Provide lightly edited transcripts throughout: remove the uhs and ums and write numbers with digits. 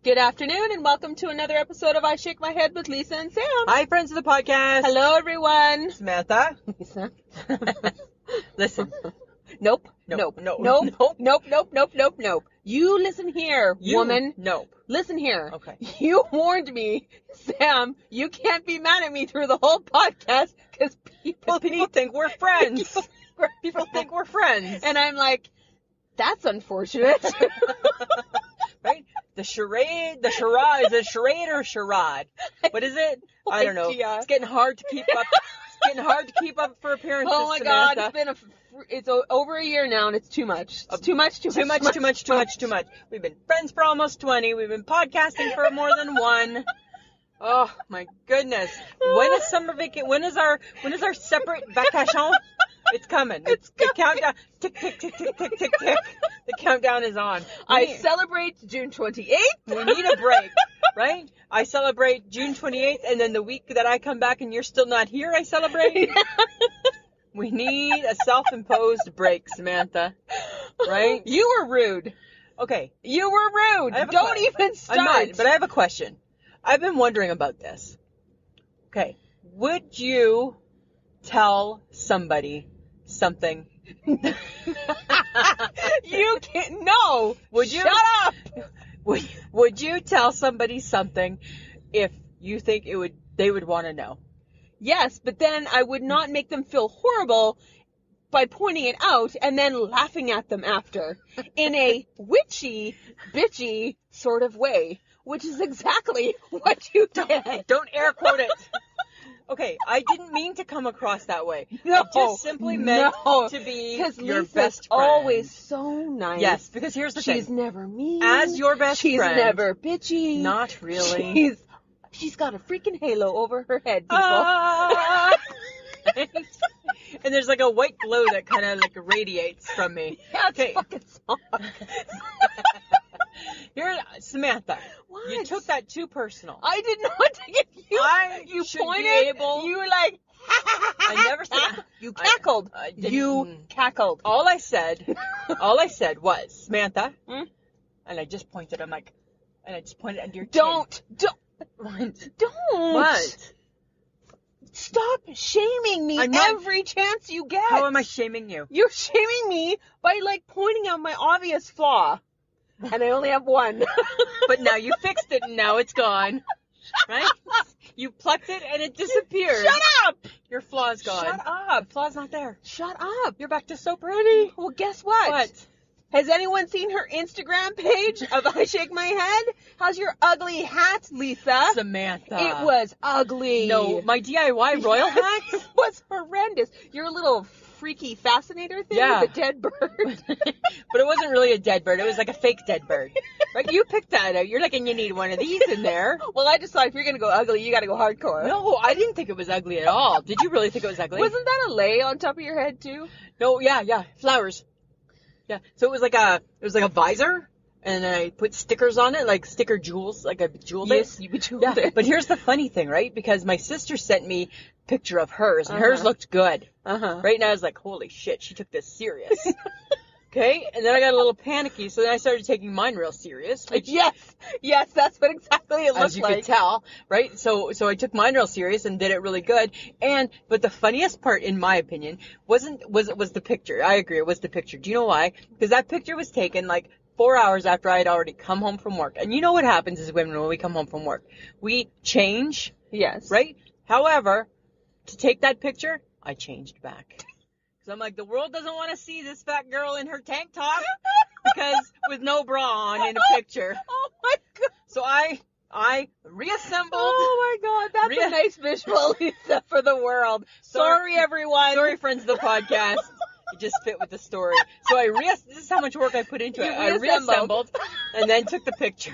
Good afternoon and welcome to another episode of I Shake My Head with Lisa and Sam. Hi, friends of the podcast. Hello, everyone. Samantha. Lisa. Listen. Nope. Nope. Nope. Nope. Nope. Nope. Nope. Nope. Nope. Nope. You listen here, woman. Nope. Listen here. Okay. You warned me, Sam, you can't be mad at me through the whole podcast because people think we're friends. People think we're friends. And I'm like, that's unfortunate. Right? The charade, is it a charade or a charade? What is it? I don't know. Yeah. It's getting hard to keep up. It's getting hard to keep up for appearances, Oh my Samantha. God, it's over a year now and it's too much. It's too much. We've been friends for almost 20. We've been podcasting for more than one. Oh my goodness. When is summer vacation? When is our separate vacation? It's coming. It's countdown. Tick, tick, tick, tick, tick, tick, tick. The countdown is on. I celebrate June 28th. We need a break, right? I celebrate June 28th, and then the week that I come back and you're still not here, I celebrate. We need a self-imposed break, Samantha. Right? You were rude. Okay. You were rude. Don't even start. I'm not, but I have a question. I've been wondering about this. Okay. Would you tell somebody something? You can't. No. Would you? Shut up. Would you tell somebody something if you think they would want to know? Yes, but then I would not make them feel horrible by pointing it out and then laughing at them after in a witchy, bitchy sort of way, which is exactly what you did. Don't air quote it. Okay, I didn't mean to come across that way. No, I just simply meant to be your Lisa's best friend. Always so nice. Yes, because here's the thing. She's never mean. As your best She's friend. She's never bitchy. Not really. She's got a freaking halo over her head, people. And there's like a white glow that kind of like radiates from me. Yeah, it's fucking song. Here, Samantha, What? you took that too personal. I did not take it. You should pointed. be able. You were like. I never said. You cackled. I didn't. You cackled. All I said was, Samantha, and I just pointed. I'm like, and I just pointed under your chin. Don't. What? Don't. What? Stop shaming me every chance you get. How am I shaming you? You're shaming me by like pointing out my obvious flaw. And I only have one. But now you fixed it and now it's gone. Right? You plucked it and it disappeared. Shut up! Your flaw's gone. Shut up. The flaw's not there. Shut up. You're back to so pretty. Well, guess what? What? Has anyone seen her Instagram page of I Shake My Head? How's your ugly hat, Lisa? Samantha. It was ugly. No, my DIY royal hat? It was horrendous. Your little freaky fascinator thing Yeah. with a dead bird. But it wasn't really a dead bird. It was like a fake dead bird. Right? You picked that out. You're like, and you need one of these in there. Well, I just thought if you're going to go ugly, you got to go hardcore. No, I didn't think it was ugly at all. Did you really think it was ugly? Wasn't that a lei on top of your head, too? No, yeah. Flowers. Yeah. So it was like a visor, and I put stickers on it, like sticker jewels, like a jewel base. Yes, you bejeweled Yeah. it. But here's the funny thing, right? Because my sister sent me a picture of hers, and hers looked good. Right? And I was like, holy shit, she took this serious. Okay? And then I got a little panicky, so then I started taking mine real serious. Which, Yes, that's what exactly it looked like. as you could tell, right? So I took mine real serious and did it really good. But the funniest part, in my opinion, was the picture. I agree, it was the picture. Do you know why? Because that picture was taken like 4 hours after I had already come home from work. And you know what happens as women when we come home from work? We change. Yes. Right? However, to take that picture, I changed back. So I'm like, the world doesn't want to see this fat girl in her tank top because with no bra on in a picture. Oh my God. So I reassembled. Oh my God, that's a nice visual, Lisa, for the world. Sorry everyone. Sorry, friends of the podcast. It just fit with the story. So this is how much work I put into it. I reassembled and then took the picture.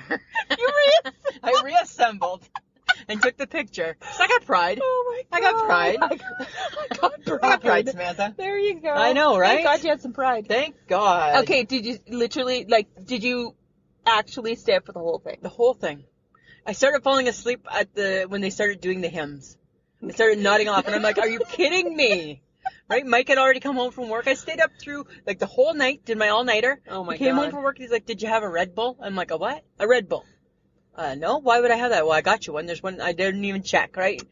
I reassembled and took the picture. So I got pride. Oh my God. I got pride. I got pride. I got pride, Samantha. There you go. I know, right? Thank God you had some pride. Thank God. Okay, did you actually stay up for the whole thing? The whole thing. I started falling asleep when they started doing the hymns. I started nodding off, and I'm like, are you kidding me? Right? Mike had already come home from work. I stayed up through, like, the whole night, did my all-nighter. Oh, my He came God. home from work, he's like, did you have a Red Bull? I'm like, a what? A Red Bull. No, why would I have that? Well, I got you one. There's one. I didn't even check, right?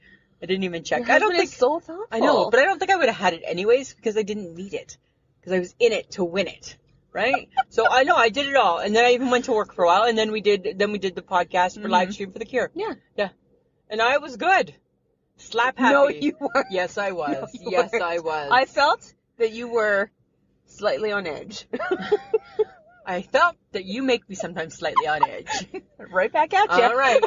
I didn't even check. Your I don't husband think. is so thoughtful. I know, but I don't think I would have had it anyways because I didn't need it. Because I was in it to win it, right? So I know I did it all, and then I even went to work for a while, and then we did the podcast for live stream for the Cure. Yeah. Yeah, and I was good. Slap happy. No, you weren't. Yes, I was. No, you yes, weren't. I was. I felt that you were slightly on edge. I felt that you make me sometimes slightly on edge. Right back at you. All right.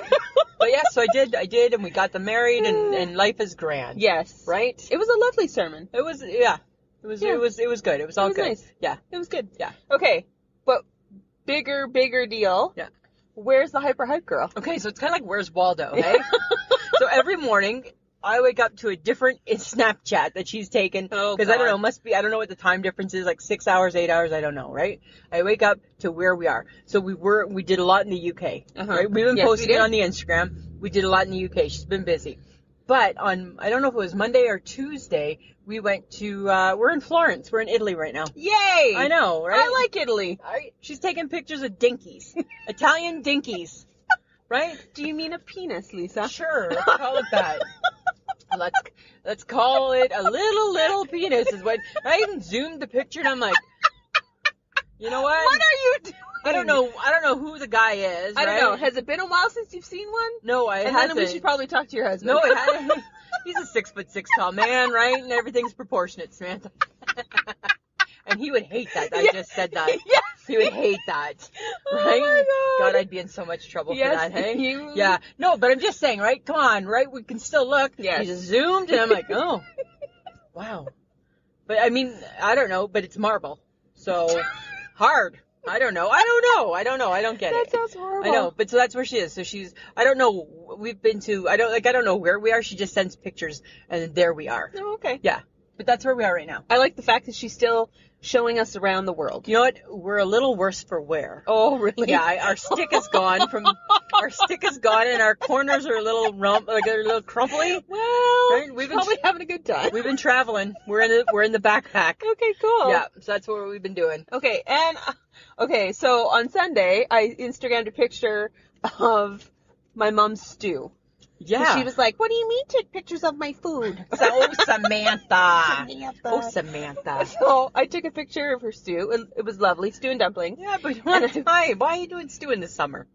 But yeah, so I did, and we got them married, and life is grand. Yes. Right? It was a lovely sermon. It was, yeah. It was good. It was all good. Nice. Yeah. It was good. Yeah. Okay, but bigger deal. Yeah. Where's the hyper hype girl? Okay, so it's kind of like Where's Waldo, hey? So every morning, I wake up to a different Snapchat that she's taken. Oh, because I don't know, I don't know what the time difference is, like 6 hours, 8 hours, I don't know, right? I wake up to where we are. So we did a lot in the UK, right? We've been posting it on the Instagram. We did a lot in the UK. She's been busy. But I don't know if it was Monday or Tuesday, we went to, we're in Florence. We're in Italy right now. Yay! I know, right? I like Italy. She's taking pictures of dinkies. Italian dinkies. Right? Do you mean a penis, Lisa? Sure, let's call it that. Let's call it a little penis is what I even zoomed the picture and I'm like, you know what? What are you doing? I don't know who the guy is. I don't know. Has it been a while since you've seen one? No, it and hasn't. then we should probably talk to your husband. No, it hasn't. He's a 6'6" tall man, right? And everything's proportionate, Samantha. And he would hate that. I just said that. Yes. He would hate that. Oh Right? my God. I'd be in so much trouble for that, hey? You... Yeah. No, but I'm just saying, right? Come on, right? We can still look. Yes. He just zoomed and I'm like, oh, wow. But I mean, I don't know, but it's marble. So hard. I don't know. I don't get it. That sounds horrible. I know, but so that's where she is. So I don't know, we've been to, I don't know where we are. She just sends pictures and there we are. Oh, okay. Yeah. But that's where we are right now. I like the fact that she's still showing us around the world. You know what? We're a little worse for wear. Oh, really? Yeah, our stick is gone and our corners are a little crumply. Well, Right? probably having a good time. We've been traveling. We're in the backpack. Okay, cool. Yeah, so that's what we've been doing. Okay, so on Sunday, I Instagrammed a picture of my mom's stew. Yeah. She was like, "What do you mean take pictures of my food?" Samantha. Oh, Samantha. So I took a picture of her stew, and it was lovely, stew and dumpling. Yeah, but why are you doing stew in the summer?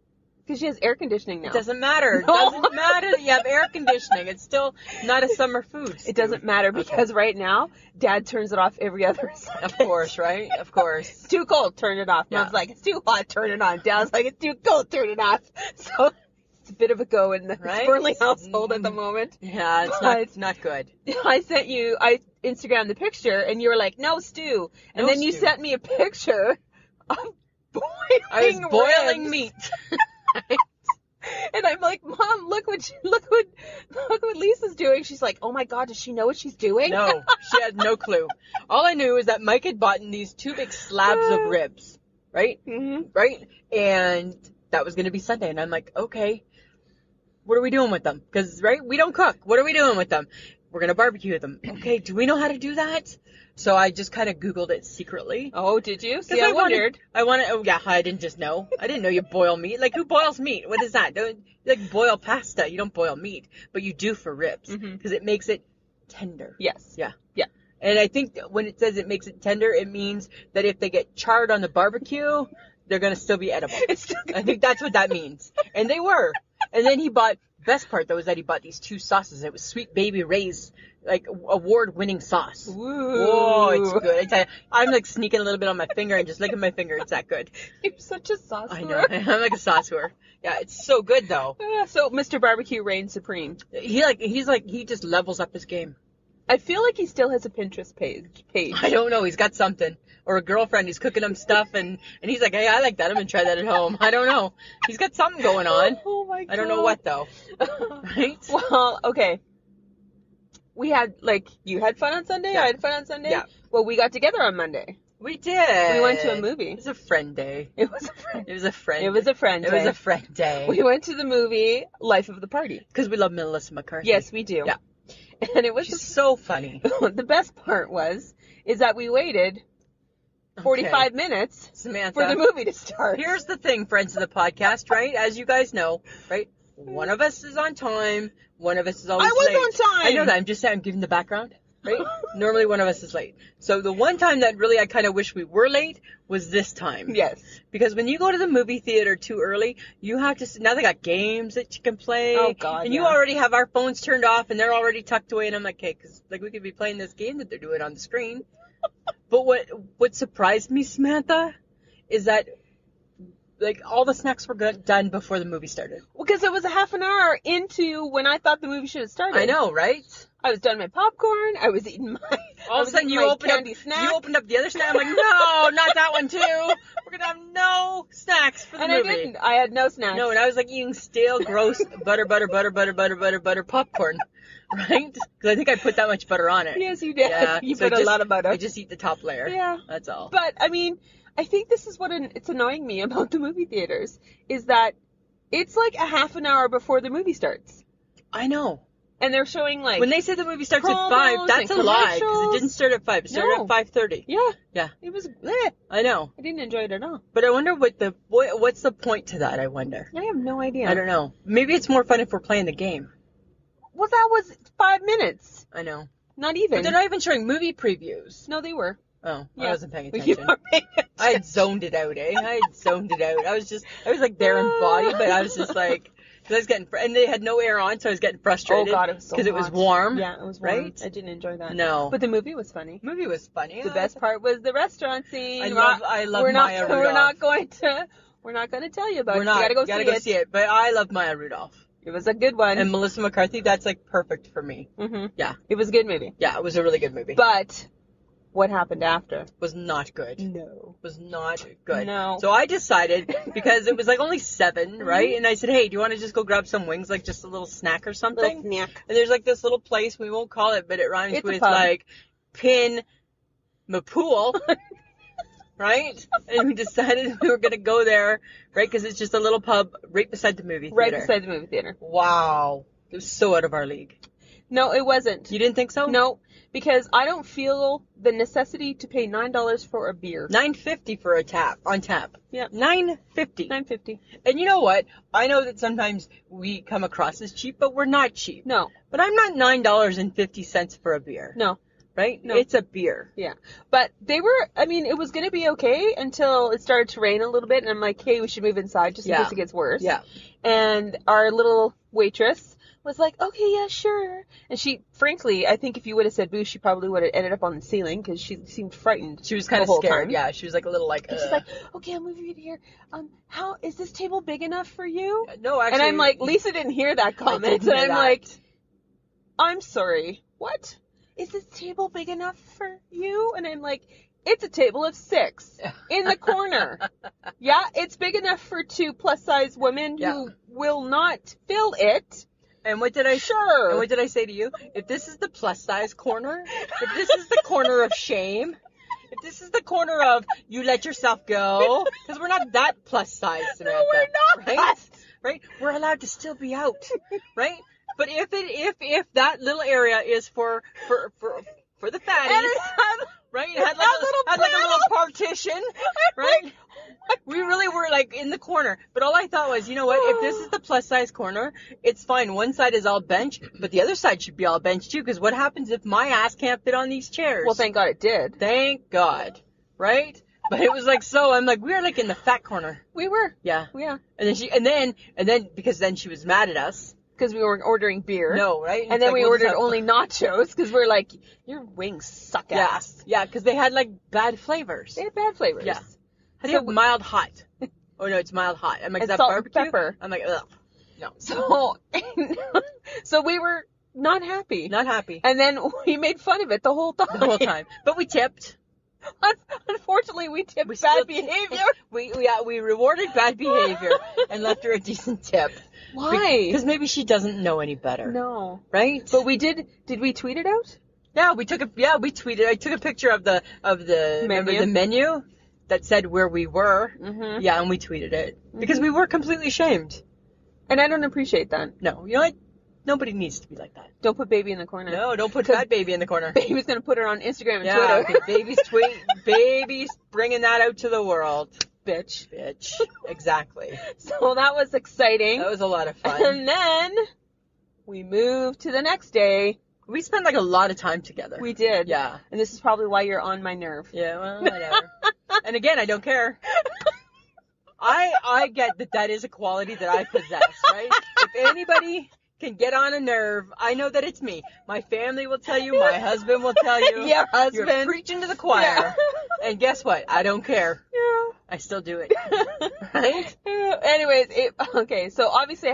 Because she has air conditioning now. It doesn't matter. It No. doesn't matter that you have air conditioning. It's still not a summer food. It doesn't matter because right now, Dad turns it off every other Sunday. Of course, right? Of course. It's too cold, turn it off. Yeah. Mom's like, it's too hot, turn it on. Dad's like, it's too cold, turn it off. So it's a bit of a go in the Right? Burnley household at the moment. Yeah, But it's not good. I Instagrammed the picture, and you were like, no stew. And No then you stew. sent me a picture of I was boiling boiling ribs. meat. And I'm like, Mom, look what Lisa's doing. She's like, oh my God, does she know what she's doing? No, she had no clue. All I knew is that Mike had bought these two big slabs of ribs, right? Mm-hmm. Right? And that was going to be Sunday. And I'm like, okay, what are we doing with them? Because, right, we don't cook. What are we doing with them? We're going to barbecue them. Okay, do we know how to do that? So I just kind of Googled it secretly. Oh, did you? See, 'Cause I wondered. I didn't just know. I didn't know you boil meat. Like, who boils meat? What is that? Don't, you like boil pasta. You don't boil meat, but you do for ribs because it makes it tender. Yes. Yeah. Yeah. And I think that when it says it makes it tender, it means that if they get charred on the barbecue, they're going to still be edible. I think that's what that means. And they were. And then best part though was that he bought these two sauces. It was Sweet Baby Ray's, like, award-winning sauce. Ooh. Whoa, it's good. I tell you, I'm like sneaking a little bit on my finger and just licking my finger. It's that good. You're such a sauce I know. I'm like a sauce whore. Yeah, it's so good though. So Mr. Barbecue reigns supreme. He just levels up his game. I feel like he still has a Pinterest page. I don't know. He's got something. Or a girlfriend who's cooking him stuff and he's like, hey, I like that. I'm going to try that at home. I don't know. He's got something going on. Oh my God. I don't know what though. Right? Well, okay. We had, you had fun on Sunday? Yeah. I had fun on Sunday? Yeah. Well, we got together on Monday. We did. We went to a movie. It was a friend day. It was a friend. It was a friend. It was a friend It day. was a friend day. We went to the movie Life of the Party. Because we love Melissa McCarthy. Yes, we do. Yeah. And it was She's so funny. the best part is that we waited 45 minutes Samantha, for the movie to start. Here's the thing, friends of the podcast, right? As you guys know, right? One of us is on time. One of us is always late. I was on time. I know that. I'm just saying, I'm giving the background, right? Normally one of us is late. So the one time that really I kind of wish we were late was this time. Yes. Because when you go to the movie theater too early, you have to, now they got games that you can play. Oh, God, and you already have our phones turned off and they're already tucked away. And I'm like, okay, because like we could be playing this game that they're doing on the screen. But what surprised me, Samantha, is that like all the snacks were done before the movie started. Because it was a half an hour into when I thought the movie should have started. I know, right? I was done my popcorn. I was eating my all of a sudden you opened up the other snack. I'm like, no, not that one too. We're gonna have no snacks for the movie. And I didn't. I had no snacks. No, and I was like eating stale, gross butter popcorn. Right? Because I think I put that much butter on it. Yes, you did. Yeah, You so put a lot of butter. I just eat the top layer. Yeah. That's all. But, I mean, I think this is what it's annoying me about the movie theaters, is that it's like a half an hour before the movie starts. I know. And they're showing, like, when they say the movie starts at 5, that's a lie, because it didn't start at 5. It started at 5:30. Yeah. Yeah. It was, I know. I didn't enjoy it at all. But I wonder what's the point to that, I wonder. I have no idea. I don't know. Maybe it's more fun if we're playing the game. Well, that was 5 minutes. I know. Not even. But they're not even showing movie previews. No, they were. Oh, Yeah. I wasn't paying You attention. weren't paying attention. I had zoned it out, eh? I had zoned it out. I was like there in body, but I was just like, cause I was getting, and they had no air on, so I was getting frustrated. Oh God, it was so hot. Because it was warm. Yeah, it was warm. Right? I didn't enjoy that. No. But the movie was funny. Movie was funny. The best part was the restaurant scene. I love Maya Rudolph. We're not going to tell you about it. We're not. You gotta go see it. But I love Maya Rudolph. It was a good one. And Melissa McCarthy, that's like perfect for me. Mm-hmm. Yeah. It was a good movie. Yeah, it was a really good movie. But what happened after? Was not good. No. Was not good. No. So I decided, because it was like only 7, right? And I said, hey, do you want to just go grab some wings, like just a little snack or something? Little snack. And there's like this little place, we won't call it, but it rhymes It's a with pub. like Pin Mapool. Right? And we decided we were going to go there, right? Because it's just a little pub right beside the movie theater. Right beside the movie theater. Wow. It was so out of our league. No, it wasn't. You didn't think so? No, because I don't feel the necessity to pay $9 for a beer. $9.50 for a tap, on tap. Yeah. $9.50. $9.50. And you know what? I know that sometimes we come across as cheap, but we're not cheap. No. But I'm not $9.50 for a beer. No. Right? No. It's a beer. Yeah. But they were, I mean, it was going to be okay until it started to rain a little bit. And I'm like, hey, we should move inside just in case it gets worse. Yeah. And our little waitress was like, okay, yeah, sure. And she, frankly, I think if you would have said boo, she probably would have ended up on the ceiling because she seemed frightened. She was kind of scared. Time. Yeah. She was like a little like, and she's like, okay, I'll move you to here. How, is this table big enough for you? No, actually. And I'm like, Lisa didn't hear that comment. And I'm like, I'm sorry. What? Is this table big enough for you? And I'm like, it's a table of 6 in the corner. Yeah, it's big enough for 2 plus-size women who will not fill it. And what did I Sure. And what did I say to you? If this is the plus-size corner, if this is the corner of shame, if this is the corner of you let yourself go, because we're not that plus-size, Samantha. No, we're not. Right? Right? We're allowed to still be out. Right? But if that little area is for the fatties, and it had, right? It had like a little partition, right? We really were like in the corner. But all I thought was, you know what? If this is the plus size corner, it's fine. One side is all bench, but the other side should be all bench too. Because what happens if my ass can't fit on these chairs? well, thank God it did. Thank God, right? But it was like so. I'm like, we were like in the fat corner. We were. Yeah. Yeah. And then because then she was mad at us. Because we weren't ordering beer. No, right? And then we ordered only nachos because we're like, your wings suck ass. Yeah, because they had like bad flavors. They had bad flavors. Yeah. How do you have mild hot? Oh no, it's mild hot. I'm like, is that salt barbecue? and pepper. I'm like, ugh. No. So we were not happy. Not happy. And then we made fun of it the whole time. The whole time. But we tipped. Unfortunately, we tipped bad behavior. We rewarded bad behavior and left her a decent tip. Why? Because maybe she doesn't know any better. No. Right? But we did we tweet it out? Yeah, we tweeted. I took a picture of the menu that said where we were. Mm-hmm. Yeah, and we tweeted it. Because we were completely shamed. And I don't appreciate that. No. You know what? Nobody needs to be like that. Don't put baby in the corner. No, don't put fat baby in the corner. Baby's going to put her on Instagram and Yeah, Twitter. okay, baby's bringing that out to the world. Bitch. Exactly. So that was exciting. That was a lot of fun. And then we moved to the next day. We spent like a lot of time together. We did. Yeah. And this is probably why you're on my nerve. Yeah, well, whatever. And again, I don't care. I get that is a quality that I possess, right? If anybody can get on a nerve, I know that it's me. My family will tell you, my husband will tell you. Your husband. You're preaching to the choir. Yeah. And guess what? I don't care. Yeah. I still do it. Right? Anyways, okay, so obviously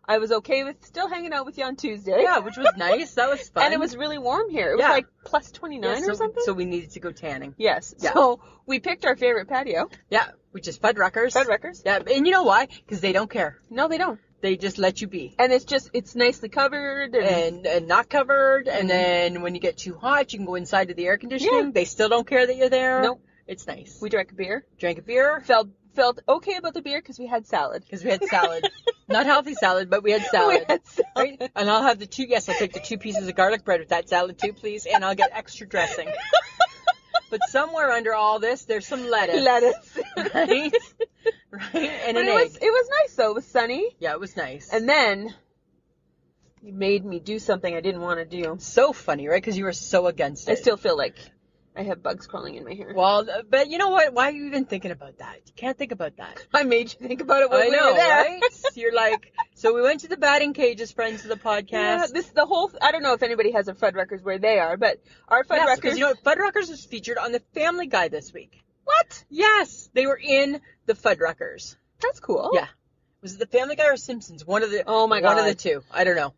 I was okay with still hanging out with you on Tuesday. Yeah, which was nice. That was fun. And it was really warm here. It was Yeah. like plus 29 or something. So we needed to go tanning. Yes. Yeah. So we picked our favorite patio. Yeah, which is Fuddruckers. Fuddruckers. Yeah, and you know why? Because they don't care. No, they don't. They just let you be. And it's nicely covered. And not covered. And then when you get too hot, you can go inside to the air conditioning. Yeah. They still don't care that you're there. Nope. It's nice. We drank a beer. Drank a beer. Felt okay about the beer because we had salad. Because we had salad. Not healthy salad, but we had salad. We had salad. Right? And I'll have I'll take the 2 pieces of garlic bread with that salad too, please. And I'll get extra dressing. But somewhere under all this, there's some lettuce. Right? Right? And But an it egg. was nice though. It was sunny. Yeah, it was nice. And then you made me do something I didn't want to do. So funny, right? Because you were so against it. I still feel like I have bugs crawling in my hair. Well, but you know what? Why are you even thinking about that? You can't think about that. I made you think about it when I we know, were there. right? You're like, so we went to the batting cages, friends of the podcast. Yeah, I don't know if anybody has a Fuddruckers where they are, but our Fuddruckers. Yes, because you know what? Fuddruckers was featured on the Family Guy this week. What? Yes, they were in the Fuddruckers. That's cool. Yeah. Was it the Family Guy or Simpsons? One of the. Oh my God. One of the two. I don't know.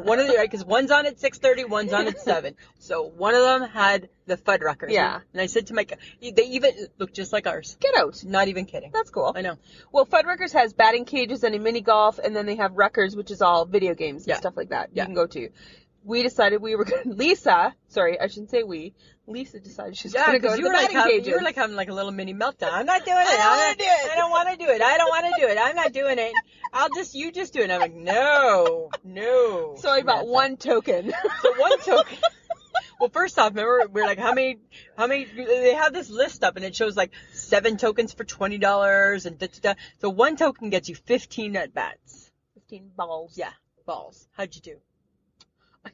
One of the, right? Because one's on at 6:30, one's on at 7. So one of them had the Fuddruckers. Yeah. And I said to Mike, they even look just like ours. Get out. Not even kidding. That's cool. I know. Well, Fuddruckers has batting cages and a mini golf, and then they have Ruckers, which is all video games and Yeah. stuff like that Yeah. you can go to. We decided we were going to, Lisa decided she's Yeah, going to go because to you the were like batting cages. you were like having like a little mini meltdown. I'm not doing it. I don't wanna do it. I don't want to do it. I don't want to do it. I'm not doing it. You just do it. And I'm like, no. So I bought Samantha. one token. So one token. Well, first off, remember, we're like, how many, they have this list up and it shows like 7 tokens for $20 and da-da-da. So one token gets you 15 at bats. 15 balls. Yeah, balls. How'd you do?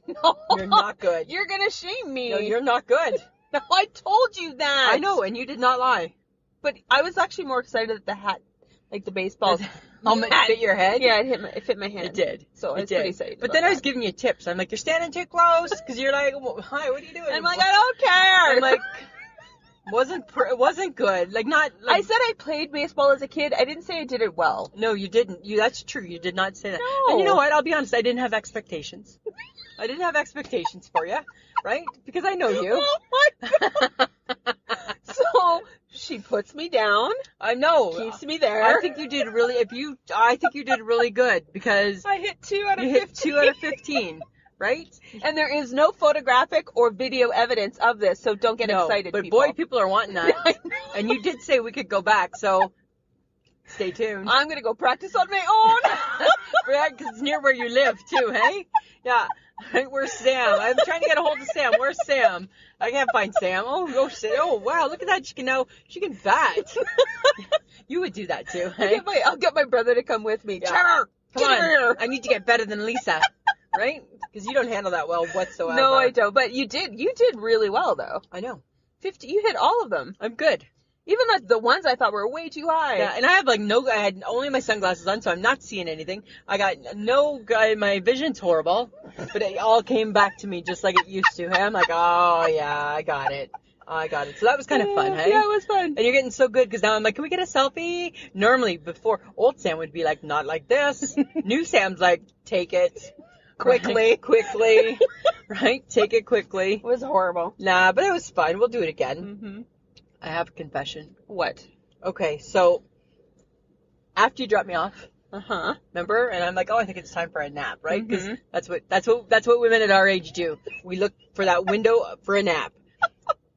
No. You're not good. You're going to shame me. No, you're not good. No, I told you that. I know, and you did not lie. But I was actually more excited at the hat, like the baseball. It fit your head? Yeah, it fit my hand. It did. So I was pretty excited. But about then I that. was giving you tips. I'm like, you're standing too close because you're like, hi, what are you doing? I'm like, I don't care. I'm like, it wasn't good. Like not. Like, I said I played baseball as a kid. I didn't say I did it well. No, you didn't. That's true. You did not say that. No. And you know what? I'll be honest. I didn't have expectations. I didn't have expectations for you, right? Because I know you. Oh my god. So she puts me down. I know. Keeps me there. I think you did really. I think you did really good because I hit 2 out of you 15. hit 2 out of 15, right? And there is no photographic or video evidence of this, so don't get excited, but people. boy, people are wanting that. I know. And you did say we could go back, so stay tuned. I'm going to go practice on my own. Right, because it's near where you live, too, hey? Yeah. Right, where's Sam? I'm trying to get a hold of Sam. Where's Sam? I can't find Sam. Oh, wow, look at that. She can bat. You would do that, too, hey? I'll get my brother to come with me. Yeah. Trevor, Come get on. here. I need to get better than Lisa, right? Because you don't handle that well whatsoever. No, I don't. But you did really well, though. I know. 50. You hit all of them. I'm good. Even the ones I thought were way too high. Yeah, and I have I had only my sunglasses on, so I'm not seeing anything. I got my vision's horrible, but it all came back to me just like it used to. Hey? I'm like, oh yeah, I got it. So that was kind of fun, hey? Yeah, it was fun. And you're getting so good because now I'm like, can we get a selfie? Normally, before, old Sam would be like, not like this. New Sam's like, take it. Quickly. Right? Take it quickly. It was horrible. Nah, but it was fun. We'll do it again. Mm-hmm. I have a confession. What? Okay, so after you drop me off, Uh-huh. remember? And I'm like, oh, I think it's time for a nap, right? Because Mhm. that's what women at our age do. We look for that window for a nap.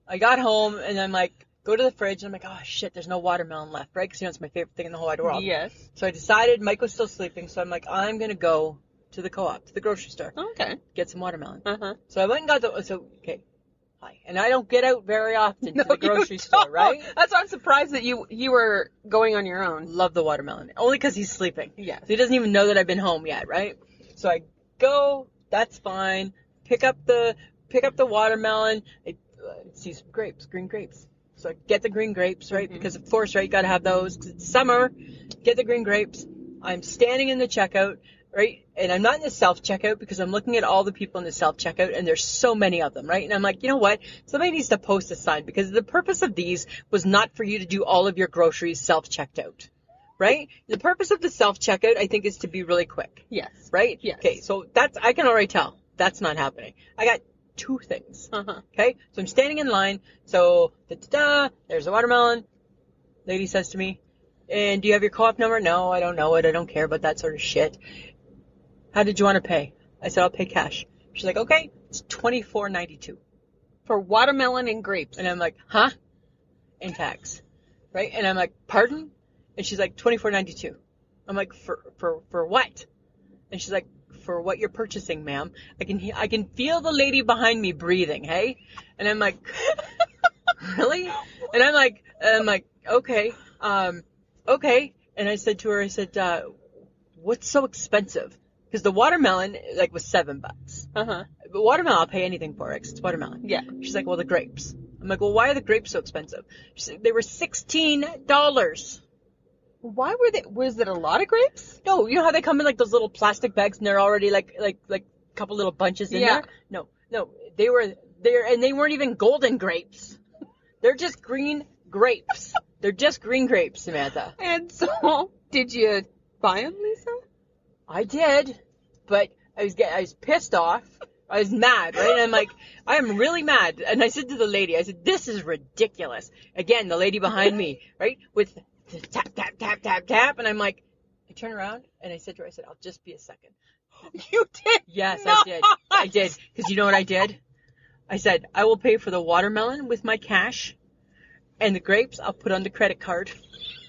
I got home and I'm like, go to the fridge and I'm like, oh shit, there's no watermelon left, right? Because it's my favorite thing in the whole wide world. Yes. So I decided Mike was still sleeping, so I'm like, I'm gonna go to the co-op, to the grocery store, Okay. get some watermelon. Uh-huh. So I went and got okay. Hi. And I don't get out very often to the grocery you store, don't. right? That's why I'm surprised that you were going on your own. Love the watermelon. Only because he's sleeping. Yes. So he doesn't even know that I've been home yet, right? So I go, that's fine. Pick up the watermelon. I see some grapes, green grapes. So I get the green grapes, right? Mm-hmm. Because of course, right, you gotta have those 'cause it's summer. Get the green grapes. I'm standing in the checkout, right? And I'm not in the self-checkout because I'm looking at all the people in the self-checkout and there's so many of them, right? And I'm like, you know what? Somebody needs to post a sign because the purpose of these was not for you to do all of your groceries self-checked out, right? The purpose of the self-checkout, I think, is to be really quick. Yes. Right? Yes. Okay, so I can already tell. That's not happening. I got 2 things. Uh-huh. Okay? So I'm standing in line. So, there's a watermelon. Lady says to me, and do you have your co-op number? No, I don't know it. I don't care about that sort of shit. How did you want to pay? I said, I'll pay cash. She's like, okay, it's $24.92. For watermelon and grapes. And I'm like, huh? And tax. Right? And I'm like, pardon? And she's like, $24.92. I'm like, for what? And she's like, for what you're purchasing, ma'am. I can feel the lady behind me breathing, hey? And I'm like, really? And I'm like, okay, okay. And I said to her, what's so expensive? Because the watermelon, was $7. Uh-huh. But watermelon, I'll pay anything for it 'cause it's watermelon. Yeah. She's like, well, the grapes. I'm like, well, why are the grapes so expensive? She said, they were $16. Why were they? Was it a lot of grapes? No, you know how they come in those little plastic bags and they're already like a couple little bunches in Yeah. there? No, they were there and they weren't even golden grapes. They're just green grapes. They're just green grapes, Samantha. And so, did you buy them, Lisa? I did, but I was pissed off. I was mad, right? And I'm like, I am really mad. And I said to the lady, I said, this is ridiculous. Again, the lady behind me, right? With tap, tap, tap, tap, tap. And I'm like, I turn around and I said to her, I said, I'll just be a second. You did? Yes, not. I did. Because you know what I did? I said, I will pay for the watermelon with my cash and the grapes I'll put on the credit card.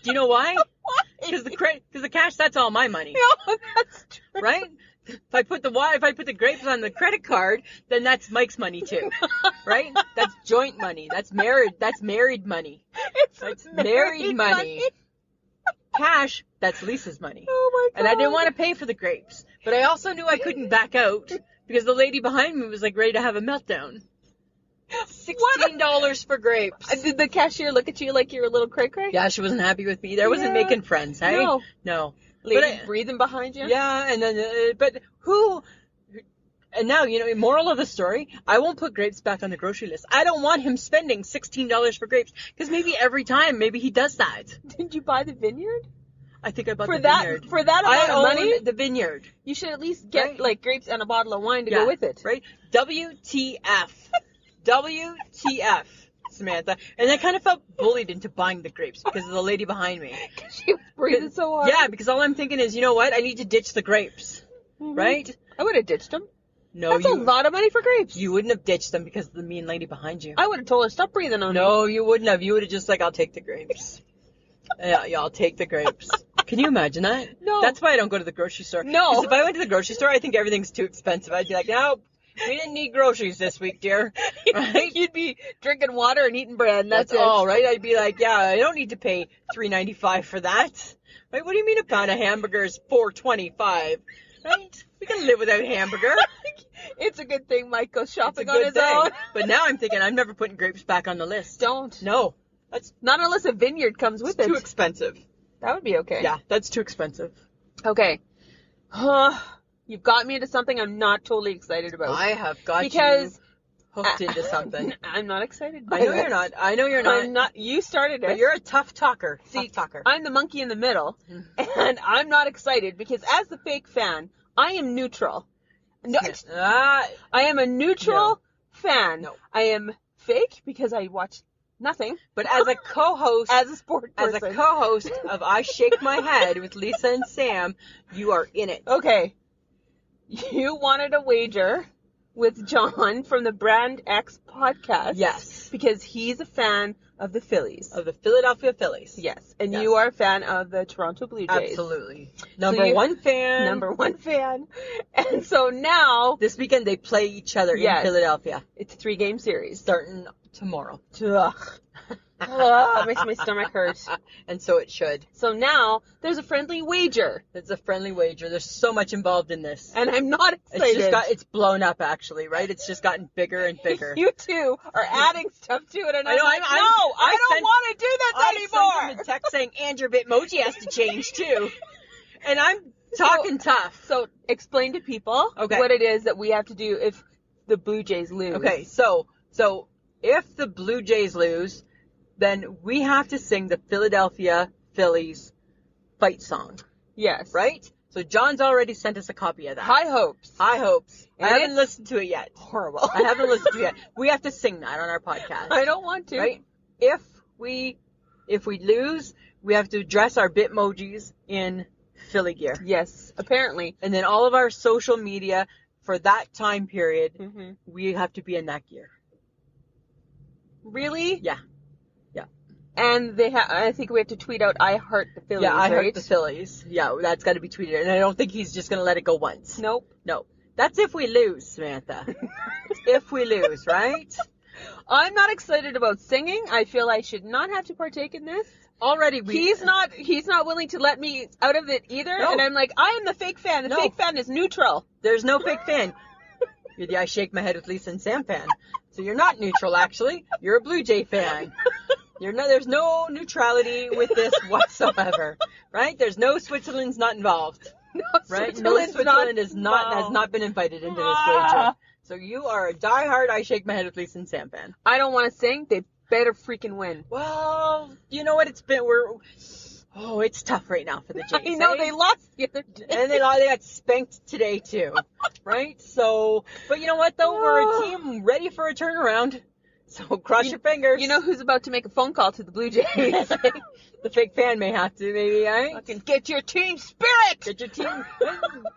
Do you know why? Why? Because the cash, that's all my money. No, that's true. Right? If I put the grapes on the credit card, then that's Mike's money too. Right? That's joint money. That's married money. That's married money. Cash, that's Lisa's money. Oh my God. And I didn't want to pay for the grapes. But I also knew I couldn't back out because the lady behind me was ready to have a meltdown. $16 for grapes. Did the cashier look at you like you were a little cray-cray? Yeah, she wasn't happy with me either. I wasn't Yeah. making friends, hey? No. Lady breathing behind you? Yeah, and then, but who, and now, moral of the story, I won't put grapes back on the grocery list. I don't want him spending $16 for grapes, because maybe every time, maybe he does that. Did you buy the vineyard? I think I bought For the that vineyard. for that amount I of money, own the vineyard. you should at least get Right. grapes and a bottle of wine to go with it. Right? WTF. WTF, Samantha. And I kind of felt bullied into buying the grapes because of the lady behind me. She was breathing so hard. Yeah, because all I'm thinking is, you know what? I need to ditch the grapes. Mhm. Right? I would have ditched them. No, That's a lot of money for grapes. You wouldn't have ditched them because of the mean lady behind you. I would have told her, stop breathing on me. No, you wouldn't have. You would have just I'll take the grapes. Yeah, I'll take the grapes. Can you imagine that? No. That's why I don't go to the grocery store. No. 'Cause if I went to the grocery store, I think everything's too expensive. I'd be like, no, we didn't need groceries this week, dear. Right? You'd be drinking water and eating bread, and that's it. all, right? I'd be like, yeah, I don't need to pay $3.95 for that. Right? What do you mean a pound of hamburger is $4.25? Right? We can live without hamburger. It's a good thing Mike goes It's a shopping on good his thing. own. But now I'm thinking I'm never putting grapes back on the list. Don't. No. That's Not unless a vineyard comes with it. too expensive. That would be okay. Yeah, that's too expensive. Okay. You've got me into something I'm not totally excited about. I have got Because you hooked into something. I'm not excited by I know this. you're not. I know you're not. I'm not. You started it. But you're a tough talker. See, tough talker. I'm the monkey in the middle, and I'm not excited because as the fake fan, I am neutral. No, Ah, I am a neutral fan. No. I am fake because I watch nothing. but as a co-host, As a sport as person. a co-host of I Shake My Head with Lisa and Sam, you are in it. Okay. You wanted a wager with John from the BrandX Podcast. Yes. Because he's a fan of the Phillies. Of the Philadelphia Phillies. Yes. And Yes. you are a fan of the Toronto Blue Jays. Absolutely. Number one fan. Number one fan. And so now, This weekend they play each other Yes. in Philadelphia. it's a 3-game series. Starting tomorrow. Ugh. Ugh, it makes my stomach hurt. And so it should. So now, there's a friendly wager. It's a friendly wager. There's so much involved in this. And I'm not excited. It's blown up actually, right? It's just gotten bigger and bigger. You two are adding stuff to it, and I know, I'm like, I don't sent- want to do this I sent anymore. him a text saying, and your Bitmoji has to change too. And I'm talking tough. So explain to people Okay. what it is that we have to do if the Blue Jays lose. Okay, so if the Blue Jays lose, then we have to sing the Philadelphia Phillies fight song, Yes. right? So John's already sent us a copy of that. High hopes. High hopes. I And haven't it's listened to it yet. Horrible. I haven't listened to it yet. We have to sing that on our podcast. I don't want to. Right? If we lose, we have to dress our Bitmojis in Philly gear. Yes. Apparently. And then all of our social media for that time period, hmm we have to be in that gear. Really? Yeah. And I think we have to tweet out, I heart the Phillies, Yeah, I right? heard the Phillies. Yeah, that's got to be tweeted. And I don't think he's just going to let it go once. Nope. No. That's if we lose, Samantha. If we lose, right? I'm not excited about singing. I feel I should not have to partake in this. Already He's not willing to let me out of it either. No. And I'm like, I am the fake fan. The No. fake fan is neutral. There's no fake fan. You're the I Shake My Head with Lisa and Sam fan. So you're not neutral, actually. You're a Blue Jay fan. There's no neutrality with this whatsoever, right? There's no Switzerland's not involved, No, right? Switzerland has not been invited into this wager. So you are a diehard I Shake My Head with Lisa and Sam fan. I don't want to sing. They better freaking win. Well, you know what? It's tough right now for the Jays. I know, eh? they lost the other day. And they got spanked today too, right? So, but you know what though? We're a team ready for a turnaround. So cross your fingers. You know who's about to make a phone call to the Blue Jays? The fake fan may have to, maybe, right? Fucking get your team spirit! Get your team,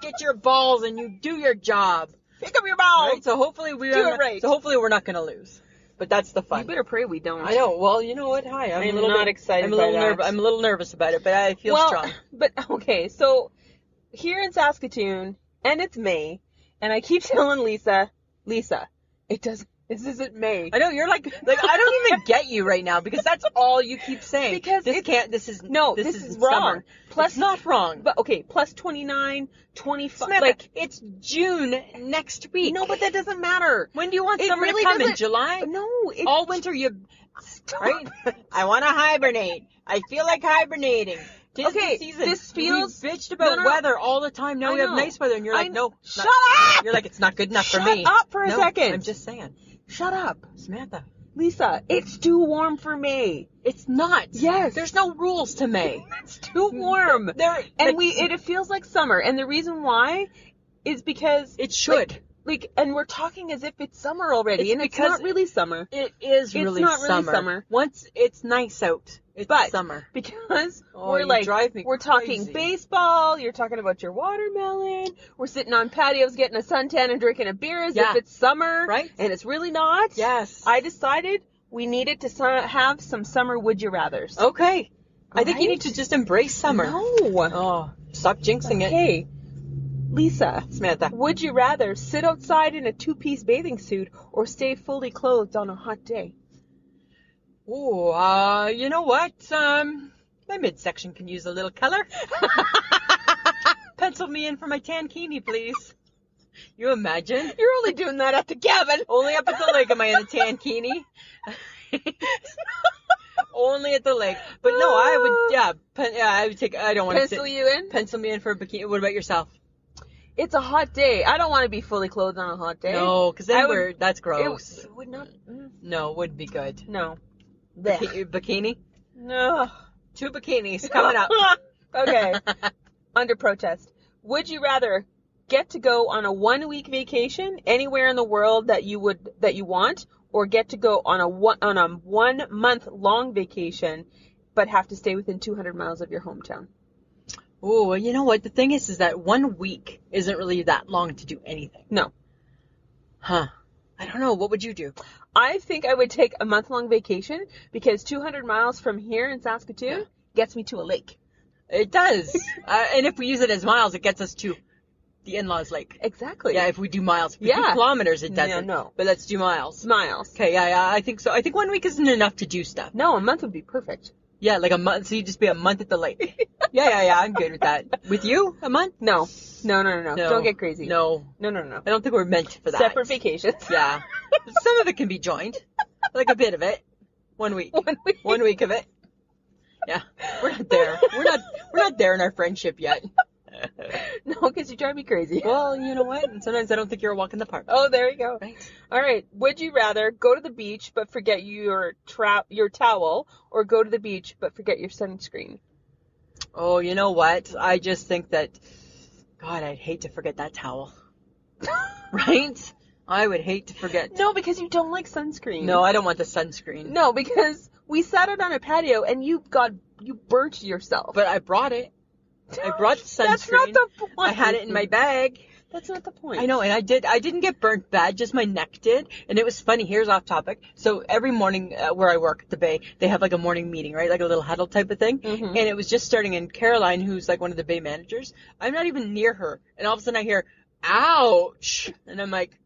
get your balls, and you do your job. Pick up your balls! Right? So hopefully Do it right. we're not gonna lose. But that's the fun. You better pray we don't. I know. Well, you know what? Hi, I'm I'm a little not bit, excited I'm a by little that. I'm a little nervous about it, but I feel strong. But okay, so here in Saskatoon, and it's May, and I keep telling Lisa, this isn't May. I know you're like I don't even get you right now because that's all you keep saying. Because this is wrong. summer. Plus, It's not wrong. But okay, plus 29, 25. Samantha, Like, it's June next week. no, but that doesn't matter. When do you want It summer really to come? In doesn't- July? No, it's All winter you Stop. right? I want to hibernate. I feel like hibernating. 'Tis Okay, the season. this feels- We bitched about No, no. weather all the time. Now I we have know. nice weather, and you're like, no. Shut up! You're like, it's not good enough for Shut me. up for a No, second. I'm just saying. Shut up. Samantha, Lisa, it's too warm for May. it's not. Yes. There's no rules to May. It's too warm. There, And it feels like summer. And the reason why is because it should. and we're talking as if it's summer already, It's and it's because not really summer. It is really not really summer. summer. Once it's nice out, it's But summer. because Oh, we're you drive me we're talking crazy. baseball, you're talking about your watermelon, we're sitting on patios getting a suntan and drinking a beer as Yeah. if it's summer, Right. and it's really not. Yes. I decided we needed to have some summer would you rathers. Okay. I think you Right? need to just embrace summer. No. Oh, stop jinxing it, Hey, Lisa, Samantha. would you rather sit outside in a two-piece bathing suit or stay fully clothed on a hot day? Oh, you know what? My midsection can use a little color. Pencil me in for my tankini, please. You imagine? You're only doing that at the cabin. Only up at the leg am I in a tankini. Only at the leg. But no, I would take, I don't want to Pencil you in? pencil me in for a bikini. What about yourself? It's a hot day. I don't want to be fully clothed on a hot day. No, because I then would- that's gross. It would not. No, wouldn't be good. No. Blech. Bikini? No. 2 bikinis coming up. Okay. Under protest. Would you rather get to go on a 1-week vacation anywhere in the world that you want, or get to go on a 1 month long vacation, but have to stay within 200 miles of your hometown? Oh, well, you know what? The thing is that 1 week isn't really that long to do anything. No. Huh. I don't know. What would you do? I think I would take a month-long vacation because 200 miles from here in Saskatoon gets me to a lake. It does. And if we use it as miles, it gets us to the in-laws lake. Exactly. Yeah, if we do miles. If we do kilometers, it doesn't. No. But let's do miles. Miles. Okay, yeah, I think so. I think 1 week isn't enough to do stuff. No, a month would be perfect. Yeah, like a month. So you just be a month at the lake. Yeah, I'm good with that. With you, a month? No. Don't get crazy. No. No. I don't think we're meant for that. Separate vacations. Yeah. Some of it can be joined. Like a bit of it. 1 week. 1 week. 1 week of it. Yeah. We're not there. We're not there in our friendship yet. No, because you drive me crazy. Well, you know what? Sometimes I don't think you're a walk in the park. Oh, there you go. Right. All right. Would you rather go to the beach but forget your towel, or go to the beach but forget your sunscreen? Oh, you know what? I just think that, God, I'd hate to forget that towel. Right? I would hate to forget. No, because you don't like sunscreen. No, I don't want the sunscreen. No, because we sat out on a patio and you burnt yourself. But I brought it. I brought the sunscreen. That's not the point. I had it in my bag. That's not the point. I know, and I didn't get burnt bad, just my neck did. And it was funny, here's off topic. So every morning where I work at the Bay, they have like a morning meeting, right? Like a little huddle type of thing. Mm-hmm. And it was just starting, and Caroline, who's like one of the Bay managers, I'm not even near her. And all of a sudden I hear, ouch! And I'm like,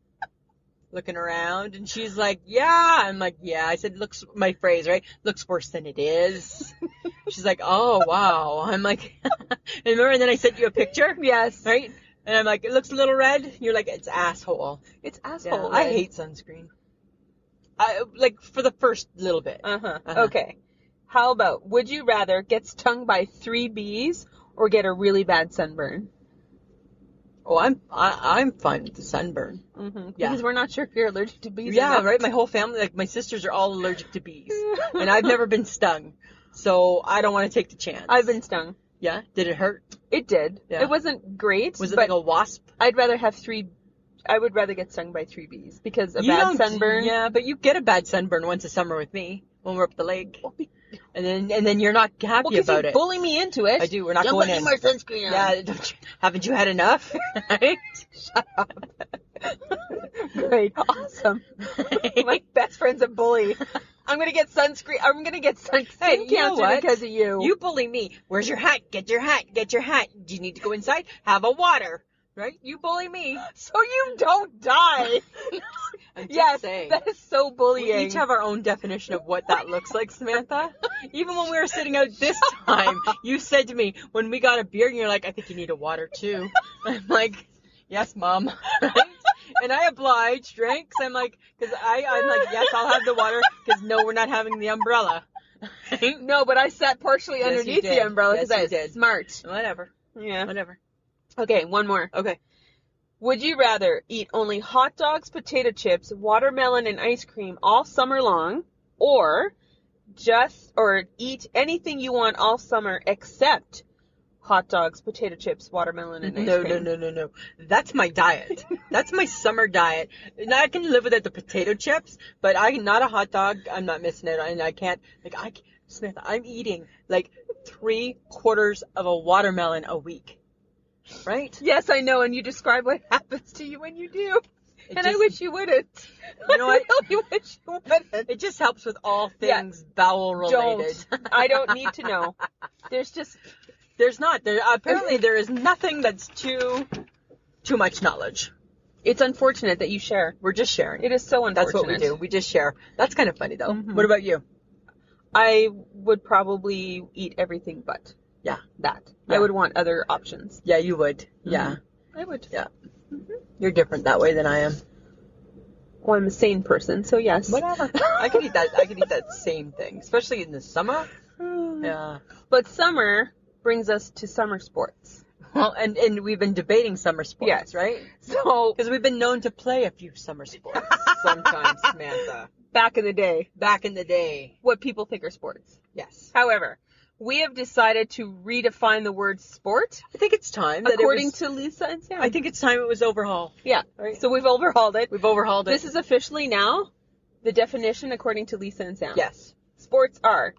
looking around, and she's like, yeah. I'm like, yeah. I said, looks, my phrase, right? Looks worse than it is. She's like, oh, wow. I'm like, and remember, and then I sent you a picture? Yes. Right? And I'm like, it looks a little red. You're like, it's asshole. It's asshole. Yeah, I hate sunscreen. Like, for the first little bit. Okay. How about, would you rather get stung by 3 bees or get a really bad sunburn? Oh, I'm fine with the sunburn. Mm-hmm. Yeah. Because we're not sure if you're allergic to bees. Yeah, or not. right? My whole family, like, my sisters are all allergic to bees. And I've never been stung. So I don't want to take the chance. I've been stung. Yeah? Did it hurt? It did. Yeah. It wasn't great. Was it like a wasp? I would rather get stung by 3 bees because a bad sunburn. Yeah, but you get a bad sunburn once a summer with me when we're up the lake. And then you're not happy about it. Bully me into it. I do. We're not Don't going put in. any more sunscreen on. Yeah, haven't you had enough? Right? Shut up. Great. Awesome. My best friend's a bully. I'm gonna get sunscreen. I'm gonna get skin cancer because of you. You bully me. Where's your hat? Get your hat. Get your hat. Do you need to go inside? Have a water. Right? You bully me. So you don't die. Yes, saying. that is so bullying. We each have our own definition of what that looks like, Samantha. Even when we were sitting out this time, you said to me, when we got a beer, and you're like, I think you need a water too. I'm like, yes, Mom. Right? And I obliged, right? Because I'm like, I'm like, yes, I'll have the water, because no, we're not having the umbrella. No, but I sat partially underneath the umbrella because I was smart. Whatever. Yeah. Whatever. Okay, one more. Okay. Would you rather eat only hot dogs, potato chips, watermelon, and ice cream all summer long, or eat anything you want all summer except hot dogs, potato chips, watermelon, and ice cream? No. That's my diet. That's my summer diet. Now, I can live without the potato chips, but not a hot dog. I'm not missing it, and I can't. Smith, I'm eating like 3/4 of a watermelon a week. Right? Yes, I know, and you describe what happens to you when you do. I wish you wouldn't. You know what? I really wish you wouldn't. It just helps with all things bowel related. I don't need to know. There's not. Apparently there is nothing that's too much knowledge. It's unfortunate that you share. We're just sharing. It is so unfortunate. That's what we do. We just share. That's kind of funny though. Mm-hmm. What about you? I would probably eat everything but that. Yeah. I would want other options. Yeah, you would. Mm-hmm. Yeah. I would. Yeah. Mm-hmm. You're different that way than I am. Well, I'm a sane person, so yes. Whatever. I could eat that same ththing, especially in the summer. Yeah. But summer brings us to summer sports. Well, and we've been debating summer sports, yes. Right? So, because we've been known to play a few summer sports sometimes, Samantha. Back in the day. What people think are sports. Yes. However, we have decided to redefine the word sport. I think it's time. According to Lisa and Sam. I think it's time it was overhauled. Yeah. Right. So we've overhauled it. This is officially now the definition according to Lisa and Sam. Yes. Sports are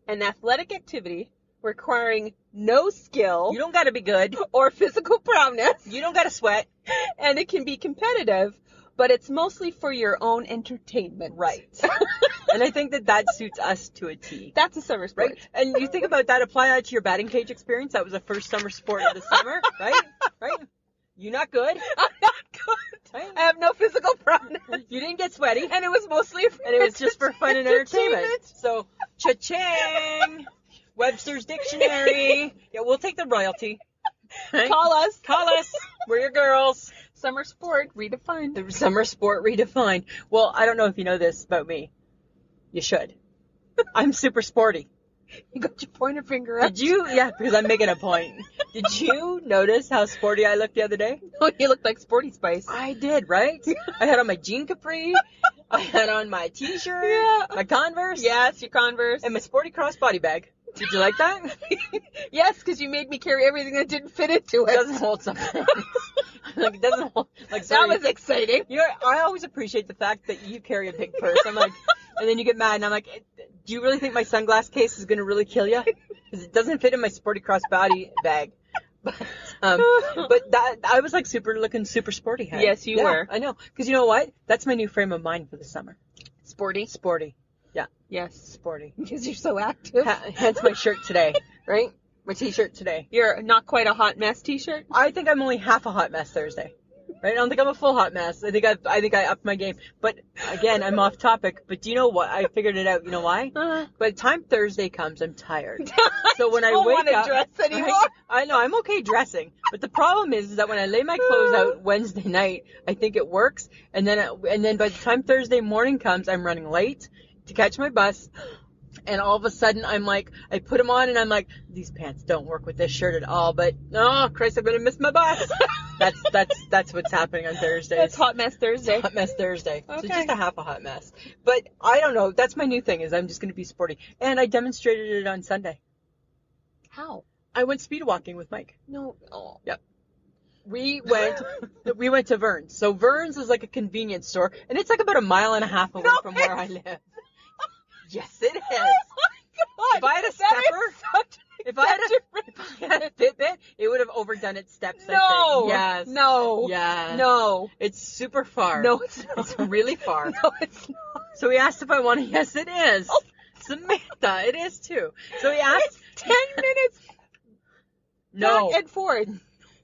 an athletic activity requiring no skill. You don't got to be good. Or physical prowess. You don't got to sweat. And it can be competitive, but it's mostly for your own entertainment. Right. And I think that suits us to a T. That's a summer sport. Right? And you think about that, apply that to your batting cage experience. That was the first summer sport of the summer, right? Right? You're not good. I'm not good. Right? I have no physical prowess. You didn't get sweaty. And it was mostly And it was just for fun and entertainment. So, cha-ching! Webster's Dictionary. Yeah, we'll take the royalty. Right? Call us. Call us. We're your girls. Summer sport redefined. The summer sport redefined. Well, I don't know if you know this about me. You should. I'm super sporty. You got your pointer finger up. Did you? Yeah, because I'm making a point. Did you notice how sporty I looked the other day? Oh, you look like Sporty Spice. I did, right? I had on my jean capri. I had on my t-shirt. Yeah. My Converse. Yes, your Converse. And my sporty crossbody bag. Did you like that? Yes, because you made me carry everything that didn't fit into It it. doesn't hold something. Like, it doesn't hold. Like, That sorry. was exciting. You know, I always appreciate the fact that you carry a big purse. I'm like, and then you get mad, and I'm like, do you really think my sunglass case is going to really kill you? Because it doesn't fit in my sporty crossbody bag. But that I was like looking super sporty. Hey? Yes, you were. I know. Because you know what? That's my new frame of mind for the summer. Sporty. Sporty. Yeah. Yes. Sporty. Because you're so active. Hence my shirt today, right? My t-shirt today. You're not quite a hot mess t-shirt. I think I'm only half a hot mess Thursday. Right? I don't think I'm a full hot mess. I think I upped my game. But again, I'm off topic. But do you know what? I figured it out. You know why? By the time Thursday comes, I'm tired. So when I don't wake wanna up, dress anymore. right? I know I'm okay dressing. But the problem is that when I lay my clothes out Wednesday night, I think it works. And then by the time Thursday morning comes, I'm running late to catch my bus. And all of a sudden, I'm like, I put them on, and I'm like, these pants don't work with this shirt at all. But oh, Christ, I'm gonna miss my bus. That's what's happening on Thursday. It's Hot Mess Thursday. Hot mess Thursday. Okay. So just a half a hot mess. But I don't know. That's my new thing. Is I'm just gonna be sporty. And I demonstrated it on Sunday. How? I went speed walking with Mike. No. Oh. Yep. We went to Vern's. So Vern's is like a convenience store, and it's like about a mile and a half away from where I live. Yes, it is. Oh my God. If I had a stepper, if I had a Fitbit, it would have overdone its steps. I No. think. Yes. No. Yes. No. It's super far. No, it's not. It's really far. No, it's not. So he asked if I wanted. Yes, it is. Oh. Samantha, it is too. So he asked. It's 10 minutes No. back and forth.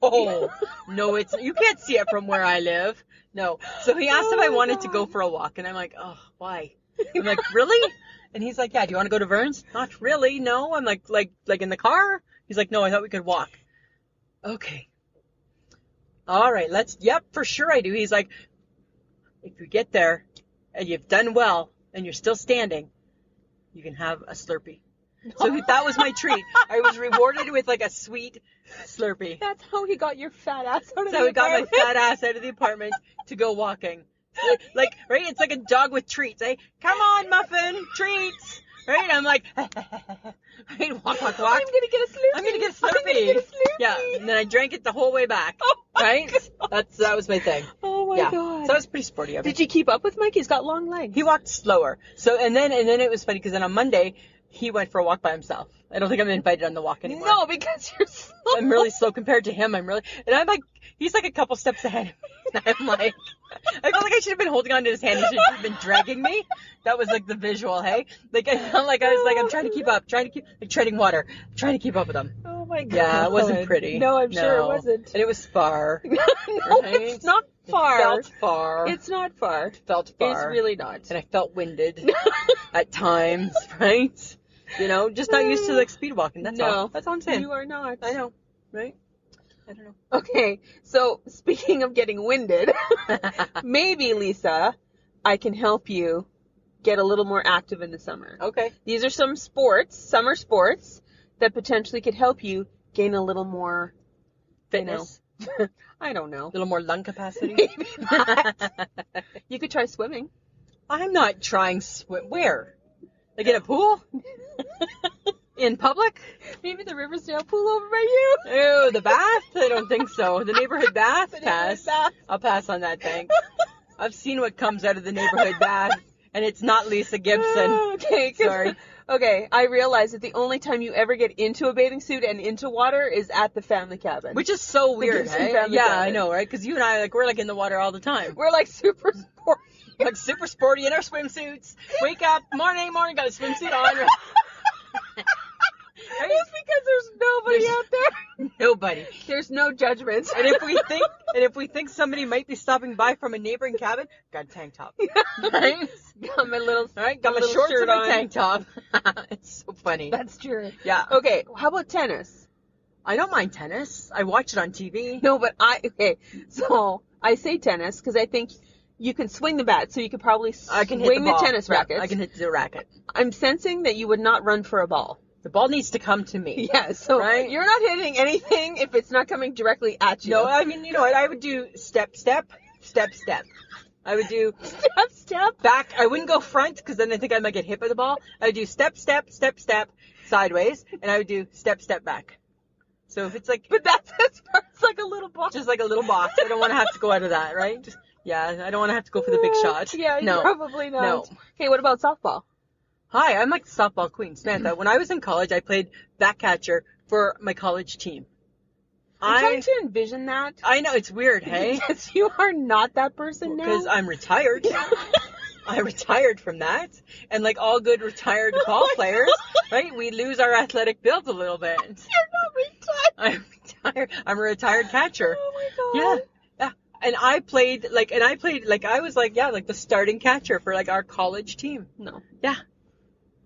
Oh, no, it's, you can't see it from where I live. No. So he asked if I wanted to go for a walk, and I'm like, oh, why? I'm like, really? And he's like, yeah, do you want to go to Vern's? Not really, no. I'm like in the car? He's like, no, I thought we could walk. Okay. All right, yep, for sure I do. He's like, if you get there and you've done well and you're still standing, you can have a Slurpee. So that was my treat. I was rewarded with like a sweet Slurpee. That's how he got your fat ass out of So the I got my apartment. fat ass out of the apartment to go walking. Like, right? It's like a dog with treats, eh? Come on, Muffin, treats. Right? I'm like, right? Walk. I'm gonna get a Slurpee. I'm gonna get a I'm gonna Slurpee. get a Slurpee. Yeah, and then I drank it the whole way back. Oh my right? God. That was my thing. Oh my Yeah. God. So I was pretty sporty of it. Did you keep up with Mike? He's got long legs. He walked slower. So and then it was funny because then on Monday he went for a walk by himself. I don't think I'm invited on the walk anymore. No, because you're slow. I'm really slow compared to him. And I'm like, he's like a couple steps ahead. And I'm like, I felt like I should have been holding on to his hand. He should have been dragging me. That was like the visual, hey? Like I felt like I was like, I'm trying to keep up, like treading water, trying to keep up with him. Oh my God. Yeah, it wasn't pretty. No, I'm sure it wasn't. And it was far. No, Right? it's not far. It felt far. It's not far. It felt far. It's really not. And I felt winded at times, right? You know, just not used to like speed walking. That's all. That's all I'm saying. You are not. I know, right? I don't know. Okay, so speaking of getting winded, maybe, Lisa, I can help you get a little more active in the summer. Okay. These are some summer sports, that potentially could help you gain a little more Fitness. I don't know. A little more lung capacity. Maybe not. You could try swimming. I'm not trying swim. Where? Like in a pool? In public? Maybe the Riversdale pool over by you. Ew, the bath? I don't think so. The neighborhood bath? The neighborhood Pass. bath. I'll pass on that, thanks. I've seen what comes out of the neighborhood bath, and it's not Lisa Gibson. Okay, 'cause Sorry. Okay, I realize that the only time you ever get into a bathing suit and into water is at the family cabin. Which is so weird, Gibson hey? family Yeah, cabin. I know, right? Because you and I, like, we're like in the water all the time. We're like super sporty. Like super sporty in our swimsuits. Wake up, morning, got a swimsuit on. Right? It's because there's nobody out there. Nobody. There's no judgment. And if we think somebody might be stopping by from a neighboring cabin, got a tank top. Right? Got my little, Right? Got my little shorts shirt and my on. tank top. It's so funny. That's true. Yeah. Okay, how about tennis? I don't mind tennis. I watch it on TV. No, but so I say tennis because I think you can swing the bat, so you could probably I can hit swing the the ball. tennis Yeah, racket. I can hit the racket. I'm sensing that you would not run for a ball. The ball needs to come to me. Yeah, so Right? you're not hitting anything if it's not coming directly at you. No, I mean, you know what? I would do step. I would do step. back. I wouldn't go front because then I think I might get hit by the ball. I would do step, sideways, and I would do step, back. So if it's like But that's as far as like a little ball. just like a little box, I don't want to have to go out of that, right? I don't want to have to go for the big shot. Yeah, No. probably not. No. Okay, what about softball? Hi, I'm like the softball queen, Samantha. When I was in college, I played back catcher for my college team. I'm trying to envision that. I know, it's weird, hey? Because you are not that person now. Because I'm retired. I retired from that. And like all good retired ball players, right, we lose our athletic build a little bit. You're not retired. I'm retired. I'm a retired catcher. Oh my god. Yeah. And I was the starting catcher for like our college team. No. Yeah.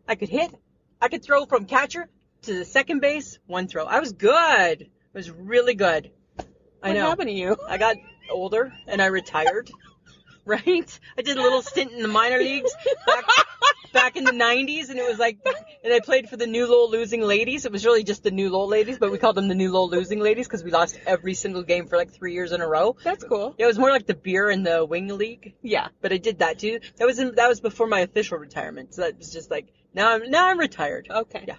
I could hit. I could throw from catcher to the second base, one throw. I was good. I was really good. What happened to you? I got older and I retired. Right? I did a little stint in the minor leagues back in the 90s, and it was like, and I played for the New Lowell Losing Ladies. It was really just the New Lowell Ladies, but we called them the New Lowell Losing Ladies because we lost every single game for like 3 years in a row. That's cool. Yeah, it was more like the beer and the wing league. Yeah. But I did that too. That was before my official retirement. So that was just like, now I'm retired. Okay. Yeah.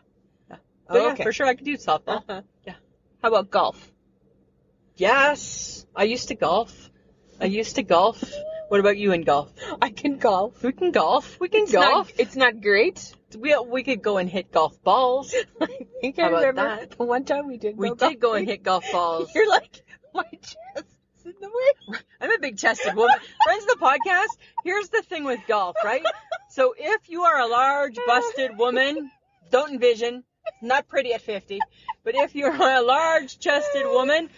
But Okay. yeah, for sure I could do softball. Uh-huh. Yeah. How about golf? Yes. I used to golf. What about you in golf? I can golf. We can golf. It's not great. We could go and hit golf balls. I think How I about remember that? the one time we did. We go did go and golfing. hit golf balls. You're like, my chest is in the way. I'm a big-chested woman. Friends of the podcast, here's the thing with golf, right? So if you are a large, busted woman, don't envision, not pretty at 50, but if you're a large-chested woman,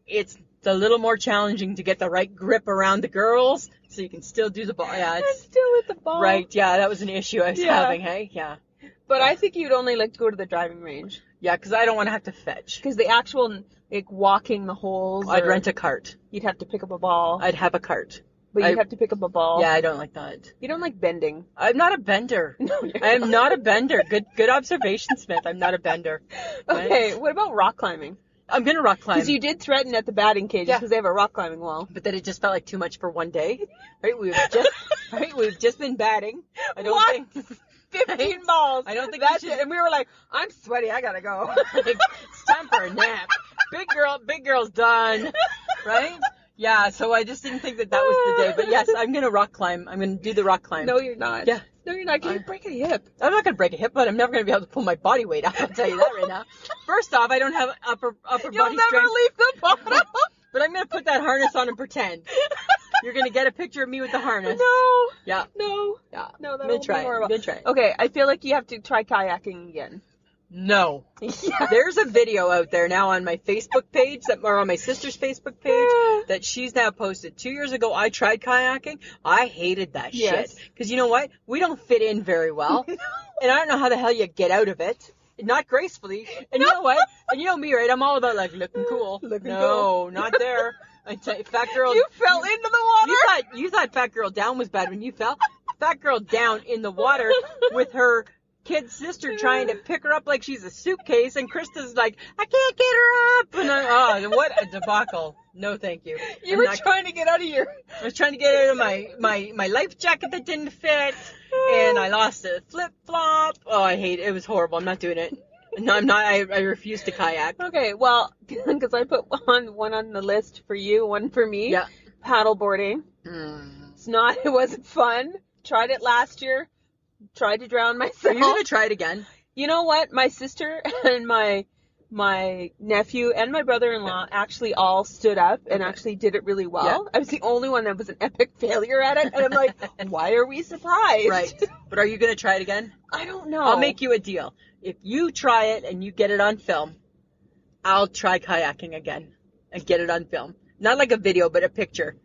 it's a little more challenging to get the right grip around the girls, so you can still do the ball. Yeah, I'm it's still with the ball. right. Yeah, that was an issue I was Yeah. having. Hey, yeah, But I think you'd only like to go to the driving range. yeah, because I don't want to have to fetch. Because the actual, like, walking the holes. I'd or rent a cart. You'd have to pick up a ball. I'd have a cart. But you'd have to pick up a ball. Yeah, I don't like that. You don't like bending. I'm not a bender. No, you're I am not a bender. Good observation, Smith. I'm not a bender. Okay, what about rock climbing? I'm gonna rock climb. Because you did threaten at the batting cages Yeah. because they have a rock climbing wall. But then it just felt like too much for one day. Right? We've just been batting. I don't What? think 15 balls. I don't think That's we should- it. And we were like, I'm sweaty. I gotta go. it's time for a nap. Big girl's done. Right? Yeah, so I just didn't think that was the day. But yes, I'm gonna rock climb. I'm gonna do the rock climb. No, you're not. Yeah. No, you're not. You break a hip. I'm not gonna break a hip, but I'm never gonna be able to pull my body weight up. I'll tell you that right now. First off, I don't have upper You'll body never strength. leave the bottom. But I'm gonna put that harness on and pretend. You're gonna get a picture of me with the harness. No. Yeah. No. Yeah. No, I'm that'll gonna be try. horrible. I'm gonna try. Okay, I feel like you have to try kayaking again. No. Yeah. There's a video out there now on my Facebook page or on my sister's Facebook page that she's now posted. 2 years ago, I tried kayaking. I hated that Yes. shit. Because you know what? We don't fit in very well. And I don't know how the hell you get out of it. Not gracefully. And you know what? And you know me, right? I'm all about like looking cool. Looking no, cool. not there. I tell you, fat girl. You fell into the water. You thought Fat Girl Down was bad when you fell. Fat Girl Down in the water with her kid sister trying to pick her up like she's a suitcase, and Krista's like, I can't get her up. And what a debacle. No, thank you. You were trying to get out of your... I was trying to get out of my life jacket that didn't fit, and I lost a flip flop. Oh, I hate it. It was horrible. I'm not doing it. No, I'm not. I refuse to kayak. Okay, well, because I put one on the list for you, one for me. Yeah. Paddleboarding. It wasn't fun. Tried it last year. tried to drown Are myself. you gonna try it again? You know what? My sister and my nephew and my brother-in-law actually all stood up and actually did it really well. Yeah. I was the only one that was an epic failure at it, and I'm like, why are we surprised? Right. But are you gonna try it again? I don't know. I'll make you a deal. If you try it and you get it on film, I'll try kayaking again and get it on film. Not like a video, but a picture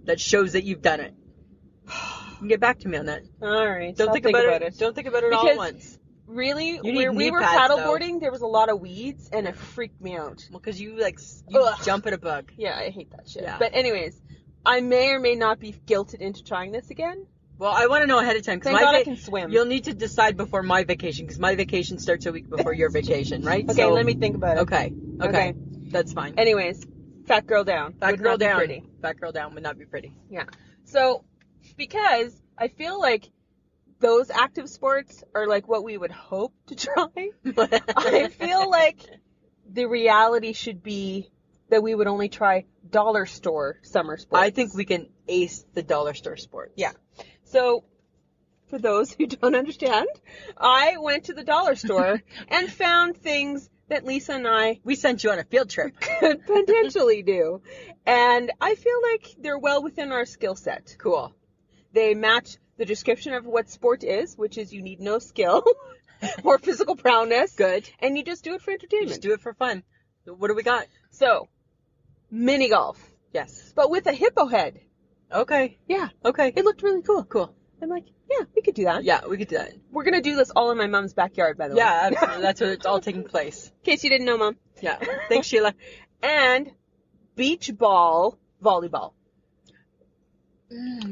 that shows that you've done it. You can get back to me on that. All right. Don't I'll think about it. Don't think about it all at Because once. really, You need where we knee were pads, paddleboarding, there was a lot of weeds, and it freaked me out. Well, because you Ugh. jump at a bug. Yeah, I hate that shit. Yeah. But anyways, I may or may not be guilted into trying this again. Well, I want to know ahead of time because Thank God I can swim. You'll need to decide before my vacation because my vacation starts a week before your vacation, right? Okay, So- let me think about it. Okay. That's fine. Anyways, fat girl down. Fat Would girl not be down. pretty. Fat girl down would not be pretty. Yeah. So, because I feel like those active sports are like what we would hope to try. I feel like the reality should be that we would only try dollar store summer sports. I think we can ace the dollar store sports. Yeah. So, for those who don't understand, I went to the dollar store and found things that Lisa and I We sent you on a field trip. could potentially do. And I feel like they're well within our skill set. Cool. They match the description of what sport is, which is you need no skill or physical prowess. Good. And you just do it for You entertainment. just do it for fun. What do we got? So, mini golf, Yes. but with a hippo head. Okay. Yeah, Okay. it looked really cool. Cool. I'm like, yeah, we could do that. Yeah, we could do that. We're going to do this all in my mom's backyard, by the way. Yeah, absolutely. That's where it's all taking place. In case you didn't know, Mom. Yeah. Thanks, Sheila. And beach ball volleyball.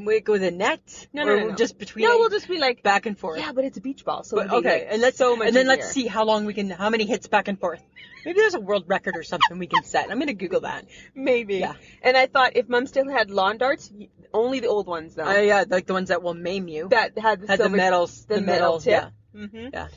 We go with a net? No, Or no, no. just between No, we'll just be like, back and forth. yeah, but it's a beach ball, so But, it'll be okay, like and let's so much and then easier. let's see how many hits back and forth. Maybe there's a world record or something we can set. I'm gonna Google that. Maybe. Yeah. And I thought if Mom still had lawn darts, only the old ones though. Yeah, like the ones that will maim you. that had the Had the silver, medals. the metal tip. Yeah. Mm-hmm. Yeah.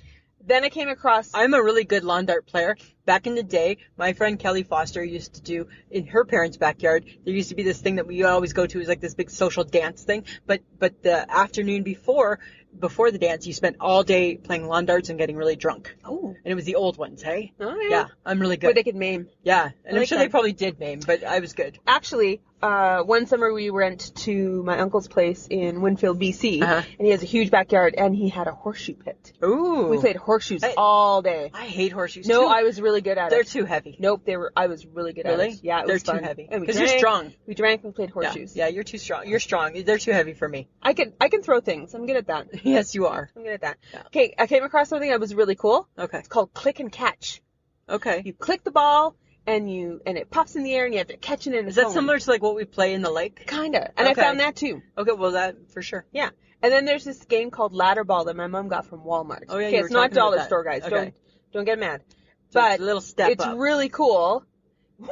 Then I came across. I'm a really good lawn dart player. Back in the day, my friend Kelly Foster used to do in her parents' backyard. There used to be this thing that we always go to. It was like this big social dance thing. But the afternoon before the dance, you spent all day playing lawn darts and getting really drunk. Oh. And it was the old ones, hey? Oh Yeah, yeah. I'm really Where good. they could maim. Yeah, and I'm like sure that. they probably did maim, but I was good. Actually, one summer we went to my uncle's place in Winfield, BC, Uh-huh. and he has a huge backyard, and he had a horseshoe pit. Ooh. We played horseshoes Hey. all day. I hate horseshoes. No, too. I was really good at They're it. too heavy. Nope, I was really good at Really? it. Yeah, it They're was too fun. heavy. And we 'Cause you're drank, strong. We drank and played Yeah. horseshoes. Yeah, you're too strong. You're strong. They're too heavy for me. I can throw things. I'm good at that. Yes, you are. I'm good at that. Yeah. Okay, I came across something that was really cool. Okay. It's called click and catch. Okay. You click the ball and it pops in the air and you have to catch it in a Is that cone. similar to like what we play in the lake? Kinda. And Okay. I found that too. Okay, well that for sure. Yeah. And then there's this game called ladder ball that my mom got from Walmart. Oh, yeah, okay, you it's were not talking about dollar that. store, guys. Okay. Don't get mad. So But it's a little step it's up. really cool.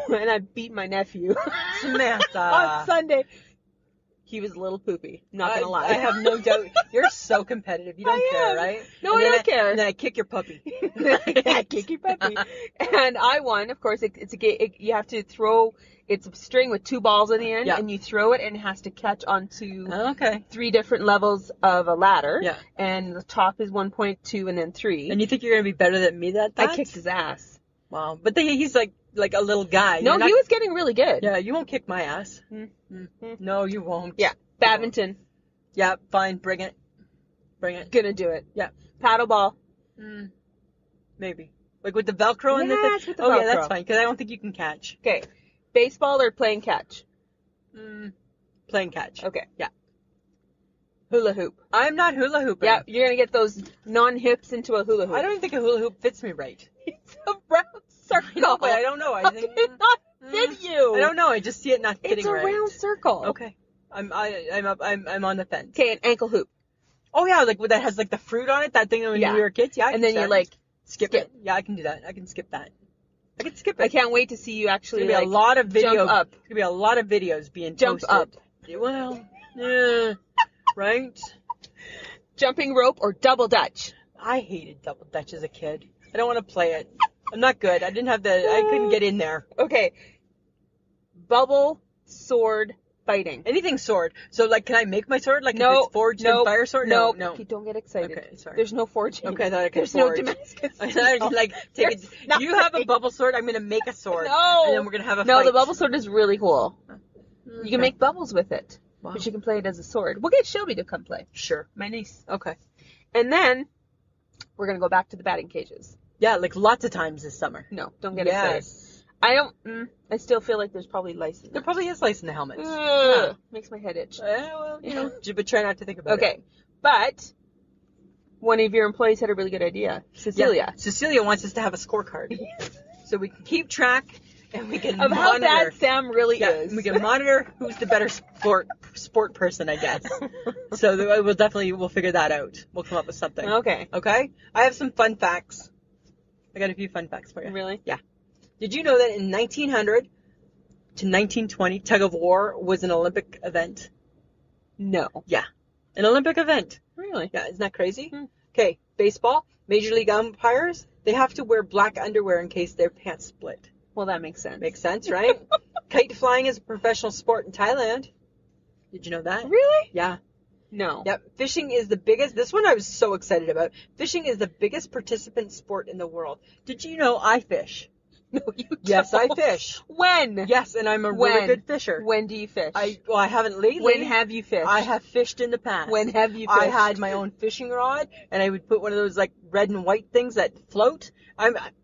And I beat my nephew Samantha. on Sunday. He was a little poopy. Not gonna lie. I have no doubt. You're so competitive. You don't I care, am. right? No, And I then don't care. And then I kick your puppy. Yeah, kick your puppy. And I won. Of course, it's a game. You have to throw. It's a string with two balls in the end, Yeah. and you throw it, and it has to catch onto Okay. 3 different levels of a ladder. Yeah. And the top is 1.2, and then 3. And you think you're gonna be better than me at that? I kicked his ass. Wow. But he's like a little guy. No, You're not- he was getting really good. Yeah, you won't kick my ass. Mm-hmm. No, you won't. Yeah. Badminton. Yeah, fine. Bring it. Bring it. Gonna do it. Yeah. Paddleball. Maybe. Like with the Velcro and the Yes, thing? with the Oh, yeah, Velcro. that's fine, because I don't think you can catch. Okay. Baseball or playing catch? Playing catch. Okay. Yeah. Hula hoop. I'm not hula hooping. Yeah, you're gonna get those non-hips into a hula hoop. I don't even think a hula hoop fits me right. It's a round circle. No, but I don't know. I How think can it not fit you? I don't know. I just see it not fitting It's a right. round circle. Okay. I'm on the fence. Okay, an ankle hoop. Oh yeah, like that has like the fruit on it. That thing when Yeah. we were kids. Yeah. I And can then do you that. like skip it. Yeah, I can do that. I can skip that. I can skip it. I can't wait to see you actually There's gonna be a lot of video. jump up. There's gonna be a lot of videos being Jump posted. up. Yeah, well, yeah, right. Jumping rope or double dutch. I hated double dutch as a kid. I don't want to play it. I'm not good. I couldn't get in there. Okay. Bubble, sword, Fighting. Anything sword. So, like, can I make my sword? Like, No, if it's forged in fire sword? No. No. Okay, don't get excited. Okay, sorry. There's no forging. Okay, I thought I could There's forge. no Damascus. I thought I could, like, take it. There's You have a bubble sword, I'm going to make a sword. No. And then we're going to have a No, fight. the bubble sword is really cool. Okay. You can make bubbles with it. Wow. But you can play it as a sword. We'll get Shelby to come play. Sure. My niece. Okay. And then we're going to go back to the batting cages. Yeah, like lots of times this summer. No, don't get excited. I still feel like there's probably lice in There it. probably is lice in the helmets. Ugh, makes my head itch. Well, you know, but try not to think about it. Okay, but one of your employees had a really good idea. Cecilia. Yeah. Cecilia wants us to have a scorecard. So we can keep track and we can Of monitor. how bad Sam really is. And we can monitor who's the better sport person, I guess. So we'll figure that out. We'll come up with something. Okay. Okay? I have some fun facts. I got a few fun facts for you. Really? Yeah. Did you know that in 1900 to 1920, tug of war was an Olympic event? No. Yeah. An Olympic event. Really? Yeah, isn't that crazy? Hmm. Okay, baseball. Major League umpires, they have to wear black underwear in case their pants split. Well, that makes sense. Makes sense, right? Kite flying is a professional sport in Thailand. Did you know that? Really? Yeah. No. Yep. Fishing is the biggest. This one I was so excited about. Fishing is the biggest participant sport in the world. Did you know I fish? No, you don't. Yes, I fish. When? Yes, and I'm a When? really good fisher. When do you fish? I haven't lately. When have you fished? I have fished in the past. When have you fished? I had my own fishing rod, and I would put one of those like red and white things that float.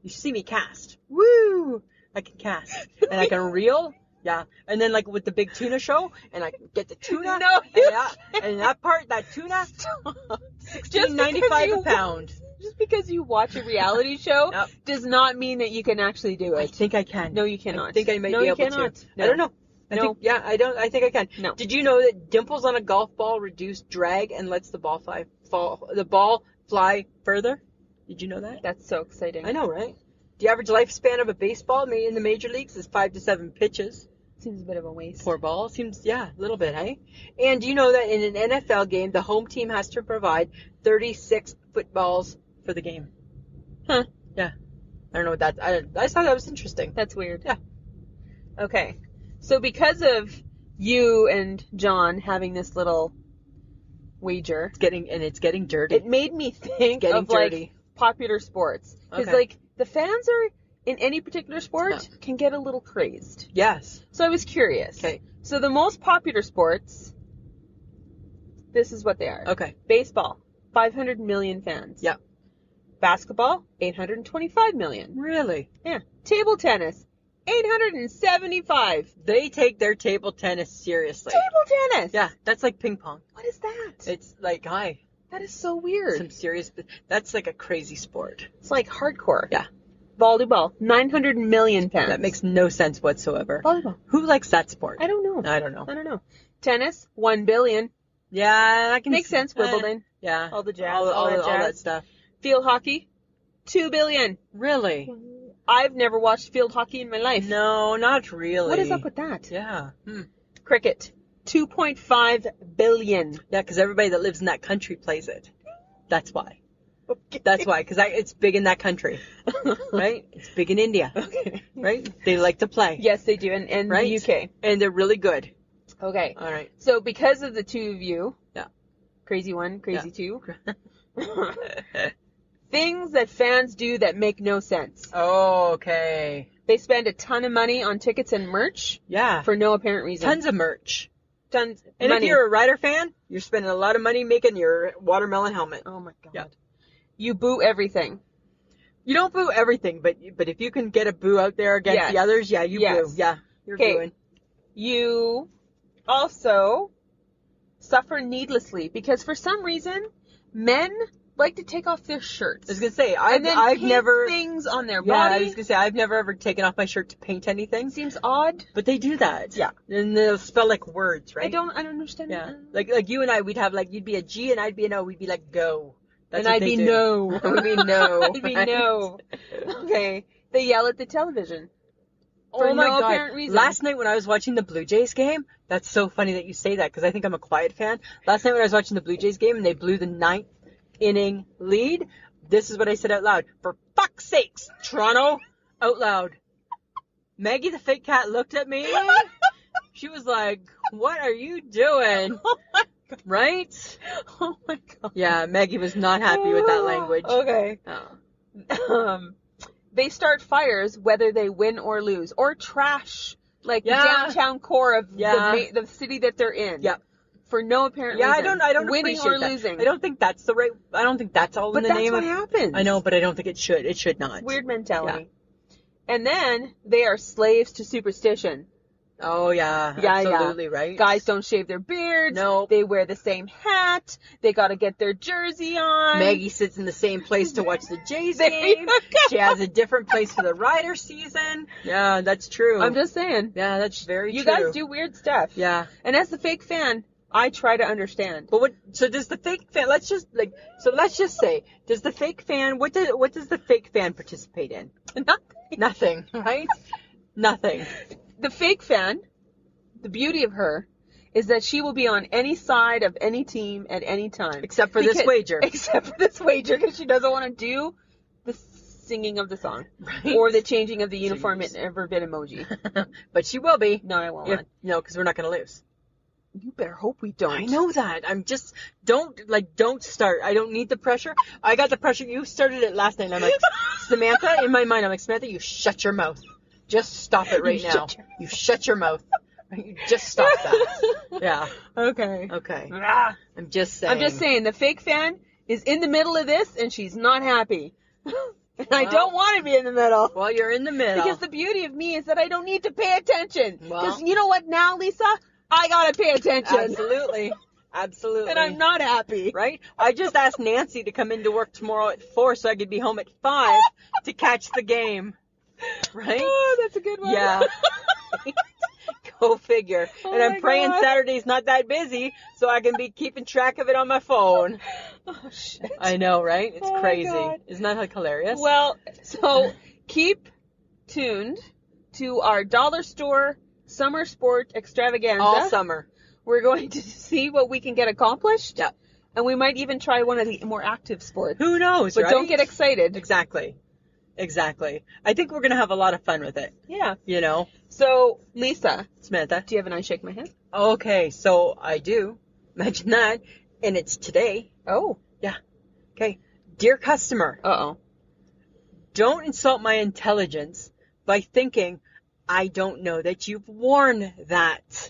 You see me cast. Woo! I can cast, and I can reel. Yeah, and then like with the big tuna show, and I can get the tuna. No, and that tuna, $16.95 a pound. Just because you watch a reality show Yep. does not mean that you can actually do it. I think I can. No, you cannot. I think I might No, be you able cannot. to. No. I don't know. No. I think I can. No. Did you know that dimples on a golf ball reduce drag and lets the ball fly further? Did you know that? That's so exciting. I know, right? The average lifespan of a baseball in the major leagues is 5 to 7 pitches. Seems a bit of a waste. Poor ball. Seems, a little bit, hey? And do you know that in an NFL game, the home team has to provide 36 footballs for the game? Huh. Yeah. I don't know what that, I just thought that was interesting. That's weird. Yeah. Okay. So because of you and John having this little wager, It's getting dirty. it made me think Getting of like dirty. popular sports. Because Okay. like the fans are in any particular sport can get a little crazed. Yes. So I was curious. Okay. So the most popular sports, this is what they are. Okay. Baseball, 500 million fans. Yep. Basketball, 825 million. Really? Yeah. Table tennis, 875. They take their table tennis seriously. Table tennis? Yeah, that's like ping pong. What is that? It's like, That is so weird. some serious, that's like a crazy sport. It's like hardcore. Yeah. Volleyball, 900 million fans. That makes no sense whatsoever. Volleyball. Who likes that sport? I don't know. I don't know. I don't know. Tennis, 1 billion. Yeah, I can Makes sense. Wimbledon. Yeah. All the jazz. All that that jazz. stuff. Field hockey, 2 billion. Really? I've never watched field hockey in my life. No, not really. What is up with that? Yeah. Cricket, 2.5 billion. Yeah, because everybody that lives in that country plays it. That's why. Okay. That's why, because it's big in that country, right? It's big in India, Okay. right? They like to play. Yes, they do. And Right? the UK. And they're really good. Okay. All right. So because of the two of you, Yeah. crazy one, crazy two, things that fans do that make no sense. Okay. They spend a ton of money on tickets and merch Yeah. for no apparent reason. Tons of merch. Tons And money. if you're a Rider fan, you're spending a lot of money making your watermelon helmet. Oh my god. Yeah. You boo everything. You don't boo everything, but if you can get a boo out there against Yes. the others, yeah, you Yes. boo. Yeah, you're Okay. booing. You also suffer needlessly because for some reason men like to take off their shirts. I was gonna say and then I've paint never. things on their Yeah, I body. was gonna say I've never ever taken off my shirt to paint anything, Seems odd. but they do that. Yeah. And they'll spell like words, right? I don't understand. Yeah. Like you and I, we'd have like you'd be a G and I'd be an O. We'd be like go. That's and what I'd they be do. no. We'd be no. I'd be right? no. Okay. They yell at the television. For Oh my no god! apparent reason. Last night when I was watching the Blue Jays game, that's so funny that you say that because I think I'm a quiet fan. Last night when I was watching the Blue Jays game and they blew the 9th inning lead, this is what I said out loud. For fuck's sakes, Toronto! Out loud. Maggie the fake cat looked at me. She was like, what are you doing? Oh my God. Right? Oh my God. Yeah, Maggie was not happy with that language. Okay. Oh. They start fires whether they win or lose, or trash like Yeah. the downtown core of Yeah. the city that they're in. Yep. For no apparent Yeah, reason. I don't winning appreciate or that. losing. I don't think that's all But in the that's name what of. happens. I know, but I don't think it should. It should not. Weird mentality. And then they are slaves to superstition. Oh yeah, Yeah, absolutely right. Guys don't shave their beards. Nope. They wear the same hat. They got to get their jersey on. Maggie sits in the same place to watch the Jays There you game. go. She has a different place for the Rider season. Yeah, that's true. I'm just saying. Yeah, that's very You true. guys do weird stuff. Yeah. And as the fake fan, I try to understand. But so does the fake fan, let's just say, does the fake fan, what does the fake fan participate in? Nothing, right? Nothing. The fake fan, the beauty of her, is that she will be on any side of any team at any time. Except for this wager. Except for this wager, because she doesn't want to do the singing of the song. Right. Or the changing of the uniform and every bit emoji. But she will be. No, I won't. No, because we're not going to lose. You better hope we don't. I know that. I'm just, don't start. I don't need the pressure. I got the pressure. You started it last night. And I'm like, Samantha, in my mind, I'm like, Samantha, you shut your mouth. Just stop it right now. You shut your mouth. You just stop that. Yeah. Okay. Okay. Ah. I'm just saying. The fake fan is in the middle of this and she's not happy. And I don't want to be in the middle. Well, you're in the middle. Because the beauty of me is that I don't need to pay attention. Well. Because you know what now, Lisa? I gotta pay attention. Absolutely. Absolutely. And I'm not happy. Right? I just asked Nancy to come into work tomorrow at 4 so I could be home at 5 to catch the game. Right? Oh, that's a good one. Yeah. Go figure. Oh and I'm my praying God. Saturday's not that busy so I can be keeping track of it on my phone. Oh, shit. I know, right? It's Oh my crazy. God. Isn't that like hilarious? Well, so keep tuned to our dollar store summer sport extravaganza. all summer. We're going to see what we can get accomplished. Yeah. And we might even try one of the more active sports. Who knows, But right? don't get excited. Exactly. I think we're going to have a lot of fun with it. Yeah. You know? So, Lisa, Samantha? do you have an I shake my head? Okay, so I do. Imagine that. And it's today. Oh. Yeah. Okay. Dear customer, Uh-oh. don't insult my intelligence by thinking I don't know that you've worn that.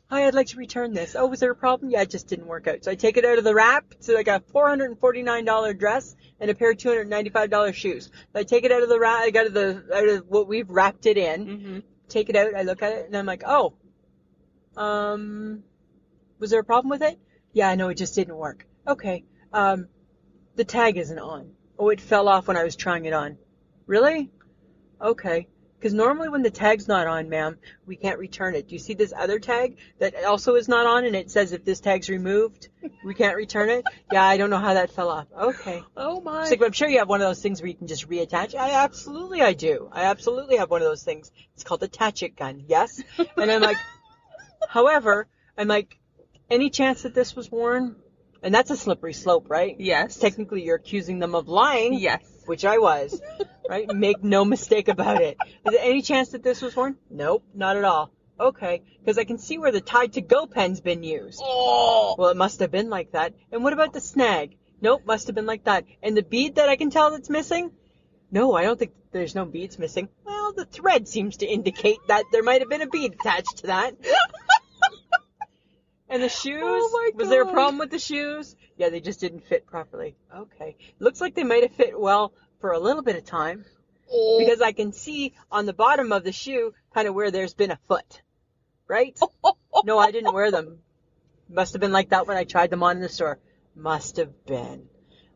Hi, I'd like to return this. Oh, was there a problem? Yeah, it just didn't work out. So I take it out of the wrap. It's like a $449 dress and a pair of $295 shoes. So I take it out of the wrap. I got out of what we've wrapped it in. Mm-hmm. Take it out. I look at it and I'm like, oh, was there a problem with it? Yeah, I know it just didn't work. Okay. The tag isn't on. Oh, it fell off when I was trying it on. Really? Okay. Because normally when the tag's not on, ma'am, we can't return it. Do you see this other tag that also is not on and it says if this tag's removed, we can't return it? Yeah, I don't know how that fell off. Okay. Oh, my. She's like, but I'm sure you have one of those things where you can just reattach. I do. I absolutely have one of those things. It's called a Tatchet gun. Yes? And I'm like, however, I'm like, any chance that this was worn? And that's a slippery slope, right? Yes. Technically, you're accusing them of lying. Yes. Which I was. Right? Make no mistake about it. Is there any chance that this was worn? Nope, not at all. Okay. Because I can see where the Tide to Go pen's been used. Oh. Well, it must have been like that. And what about the snag? Nope, must have been like that. And the bead that I can tell that's missing? No, I don't think there's no beads missing. Well, the thread seems to indicate that there might have been a bead attached to that. And the shoes? Oh my Was there a God. problem with the shoes? Yeah, they just didn't fit properly. Okay. Looks like they might have fit well for a little bit of time. Oh. Because I can see on the bottom of the shoe kind of where there's been a foot. Right? No, I didn't wear them. Must have been like that when I tried them on in the store. Must have been.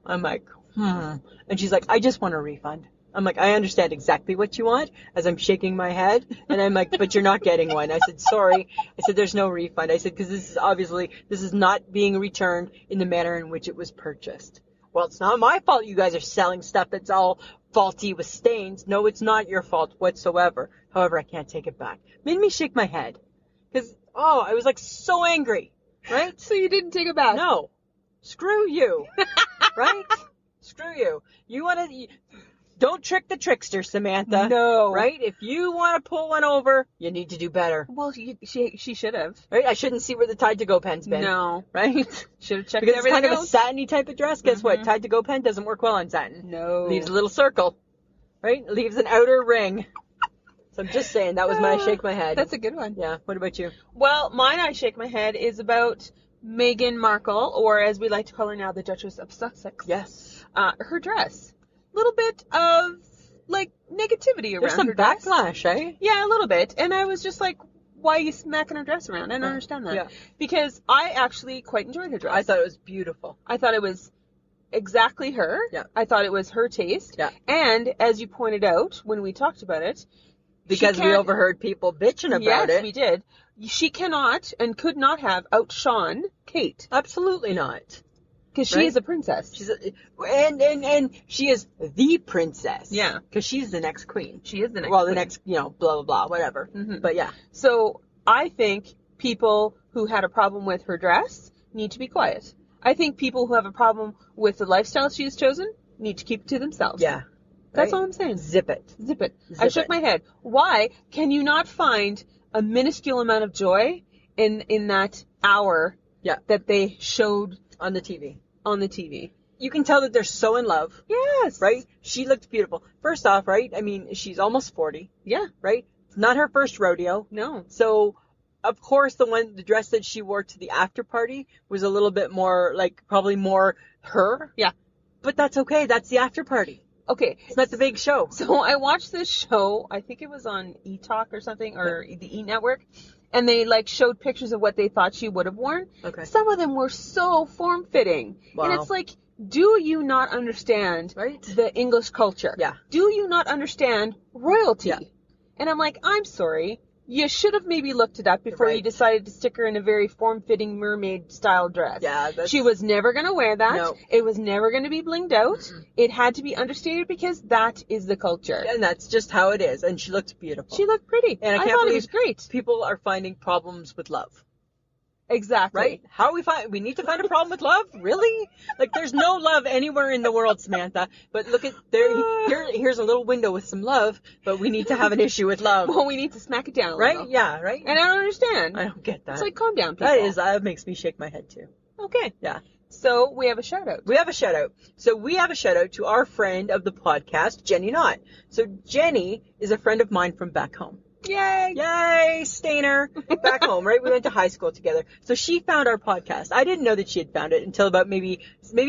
I'm like, And she's like, I just want a refund. I'm like, I understand exactly what you want, as I'm shaking my head. And I'm like, but you're not getting one. I said, sorry. I said, there's no refund. I said, because this is not being returned in the manner in which it was purchased. Well, it's not my fault you guys are selling stuff that's all faulty with stains. No, it's not your fault whatsoever. However, I can't take it back. Made me shake my head. Because, I was like so angry. Right? So you didn't take it back? No. Screw you. Right? Screw you. You want to... Don't trick the trickster, Samantha. No. Right? If you want to pull one over, you need to do better. Well, she should have. Right? I shouldn't see where the Tide to Go pen's been. No. Right? Should have checked Because it's everything kind of a else. satiny type of dress. Guess what? Tide to Go pen doesn't work well on satin. No. Leaves a little circle. Right? Leaves an outer ring. So I'm just saying, that was my shake my head. That's a good one. Yeah. What about you? Well, mine I shake my head is about Meghan Markle, or as we like to call her now, the Duchess of Sussex. Yes. Her dress. A little bit of, like, negativity around There's some her dress. backlash, eh? Yeah, a little bit. And I was just like, why are you smacking her dress around? I don't understand that. Yeah. Because I actually quite enjoyed her dress. I thought it was beautiful. I thought it was exactly her. Yeah. I thought it was her taste. Yeah. And as you pointed out when we talked about it, Because we overheard people bitching about it. Yes, we did. She cannot and could not have outshone Kate. Absolutely not. Because she Right? is a princess. She's and she is the princess. Yeah. Because she's the next queen. She is the next Well, queen. the next, blah, blah, blah, whatever. Mhm. But yeah. So I think people who had a problem with her dress need to be quiet. I think people who have a problem with the lifestyle she has chosen need to keep it to themselves. Yeah. That's Right? all I'm saying. Zip it. Zip it. Zip I shook it. my head. Why can you not find a minuscule amount of joy in that hour Yeah. that they showed On the TV. on the TV? You can tell that they're so in love. Yes. Right? She looked beautiful. First off, right? I mean, she's almost 40. Yeah. Right? It's not her first rodeo. No. So, of course, the dress that she wore to the after party was a little bit more, like, probably more her. Yeah. But that's okay. That's the after party. Okay. It's not the big show. So I watched this show, I think it was on E-Talk or something, or the E-Network, and they like showed pictures of what they thought she would have worn. Okay. Some of them were so form-fitting. Wow. And it's like, do you not understand Right? the English culture? Yeah. Do you not understand royalty? Yeah. And I'm like, I'm sorry. You should have maybe looked it up before you Right. decided to stick her in a very form-fitting mermaid-style dress. Yeah, that's... She was never going to wear that. No. It was never going to be blinged out. Mm-mm. It had to be understated because that is the culture. And that's just how it is. And she looked beautiful. She looked pretty. And I can't thought believe it was great. people are finding problems with love. Exactly. Right? How we need to find a problem with love? Really? Like, there's no love anywhere in the world, Samantha. But look at, here's a little window with some love, but we need to have an issue with love. Well, we need to smack it down. a Right? little. Yeah, right? And I don't understand. I don't get that. It's like, calm down, people. That makes me shake my head too. Okay. Yeah. So, we have a shout out. We have a shout out. So we have a shout out to our friend of the podcast, Jenny Knott. So Jenny is a friend of mine from back home. Yay! Yay, Stainer. Back home, right? We went to high school together. So she found our podcast. I didn't know that she had found it until about maybe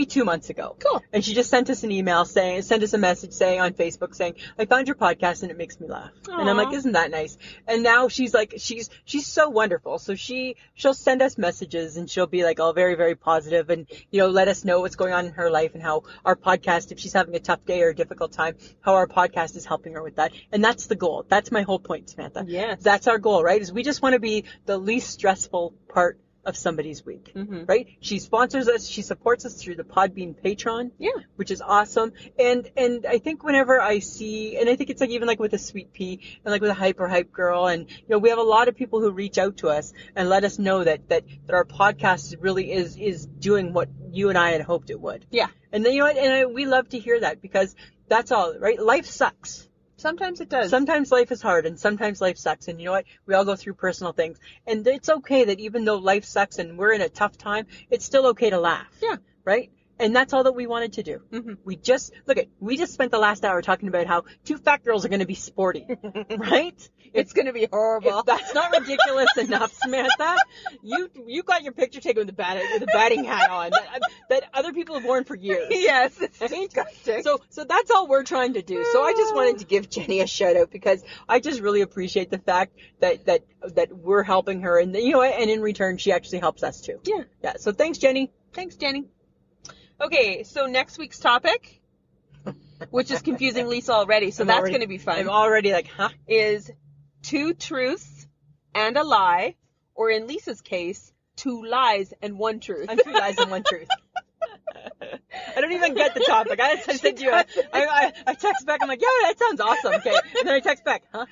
2 months ago. Cool. And she just sent us an email sent us a message saying on Facebook saying, I found your podcast and it makes me laugh. And I'm Aw. like, isn't that nice? And now she's like, she's so wonderful. So she'll send us messages and she'll be like all very, very positive and, let us know what's going on in her life and how our podcast, if she's having a tough day or a difficult time, how our podcast is helping her with that. And that's the goal. That's my whole point, Samantha. Yes. That's our goal, right? Is we just want to be the least stressful part of somebody's week, Mhm. right? She sponsors us. She supports us through the Podbean Patreon, Yeah. which is awesome. And I think whenever I see, and I think it's like even like with a Sweet Pea and like with a Hype Girl, and we have a lot of people who reach out to us and let us know that our podcast really is doing what you and I had hoped it would. Yeah. And then we love to hear that because that's all, right? Life sucks. Sometimes it does. Sometimes life is hard and sometimes life sucks. And you know what? We all go through personal things. And it's okay that even though life sucks and we're in a tough time, it's still okay to laugh. Yeah. Right? And that's all that we wanted to do. Mhm. We just spent the last hour talking about how 2 fat girls are going to be sporty. Right? It's going to be horrible. If that's not ridiculous enough, Samantha, you got your picture taken with a batting hat on that other people have worn for years. Yes. It's Right? disgusting. So that's all we're trying to do. So I just wanted to give Jenny a shout out because I just really appreciate the fact that we're helping her and and in return she actually helps us too. Yeah. Yeah. So thanks, Jenny. Thanks, Jenny. Okay, so next week's topic, which is confusing Lisa already, so that's going to be fun, I'm already like, huh? is 2 truths and a lie, or in Lisa's case, 2 lies and 1 truth. I'm 2 lies and 1 truth. I don't even get the topic. I said to you, I text back, I'm like, yeah, that sounds awesome. Okay. And then I text back, huh?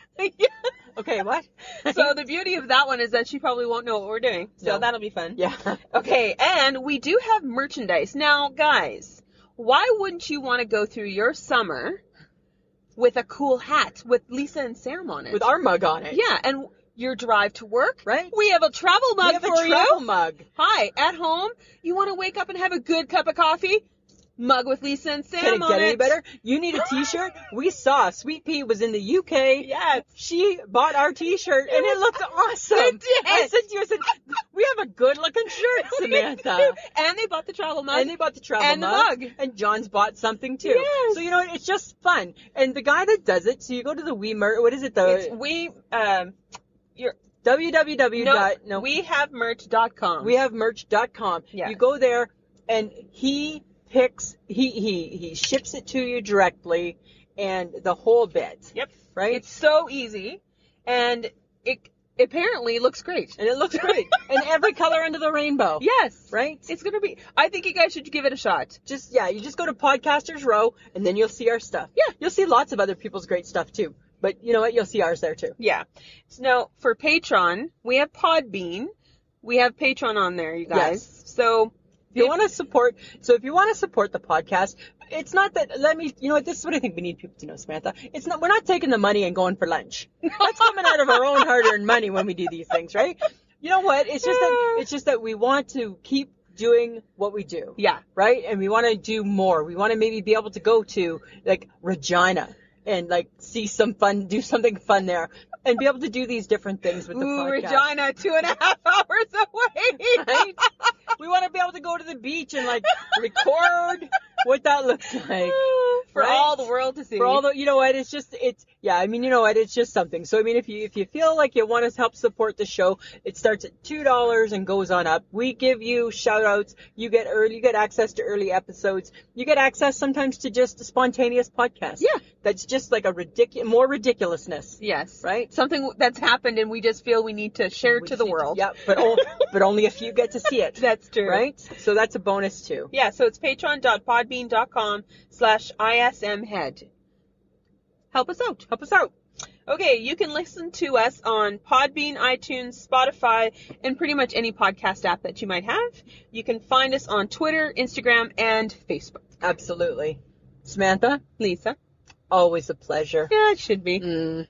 Okay, what? So the beauty of that one is that she probably won't know what we're doing. So No. that'll be fun. Yeah. Okay, and we do have merchandise. Now, guys, why wouldn't you want to go through your summer with a cool hat with Lisa and Sam on it. With our mug on it. Yeah, and your drive to work. Right. We have a travel mug We have for a travel you. mug. Hi, at home, you want to wake up and have a good cup of coffee? Mug with Lisa and Sam Can it on get it. any better? You need a t-shirt? We saw Sweet Pea was in the UK. Yes. She bought our t-shirt and it looked awesome. It did. I said to you, we have a good looking shirt, Samantha. And they bought the travel mug. And they bought the travel And the mug. mug. And John's bought something too. Yes. So, you know, it's just fun. And the guy that does it, so you go to the what is it? Your www. wehavemerch.com. wehavemerch.com. Yeah. You go there and he picks, he ships it to you directly and the whole bit. Yep. Right? It's so easy, and it apparently looks great. And it looks great. And every color under the rainbow. Yes. Right? It's going to be, I think you guys should give it a shot. You just go to Podcasters Row and then you'll see our stuff. Yeah. You'll see lots of other people's great stuff too. But you know what? You'll see ours there too. Yeah. So now, for Patreon, we have Podbean. We have Patreon on there, you guys. Yes. So, If you want to support the podcast, it's not that, you know what, this is what I think we need people to know, Samantha. We're not taking the money and going for lunch. That's coming out of our own hard-earned money when we do these things, right? You know what? It's just that we want to keep doing what we do. yeah. Right? And we want to do more. We want to maybe be able to go to, like, Regina and, like, see some fun, do something fun there. And be able to do these different things with the podcast. Regina, 2.5 hours away. Right? We want to be able to go to the beach and, like, record what that looks like. For right? all the world to see. For all the, you know what, it's just something. So, I mean, if you feel like you want to help support the show, it starts at $2 and goes on up. We give you shout outs. You get access to early episodes. You get access sometimes to just a spontaneous podcast. Yeah. That's just like more ridiculousness. Yes. Right? Something that's happened and we just feel we need to share it to the world. Yeah, but only a few get to see it. That's true. Right? So that's a bonus too. Yeah, so it's patreon.podbean.com/ismhead. Help us out. Help us out. Okay, you can listen to us on Podbean, iTunes, Spotify, and pretty much any podcast app that you might have. You can find us on Twitter, Instagram, and Facebook. Absolutely. Samantha, Lisa? always a pleasure. Yeah, it should be.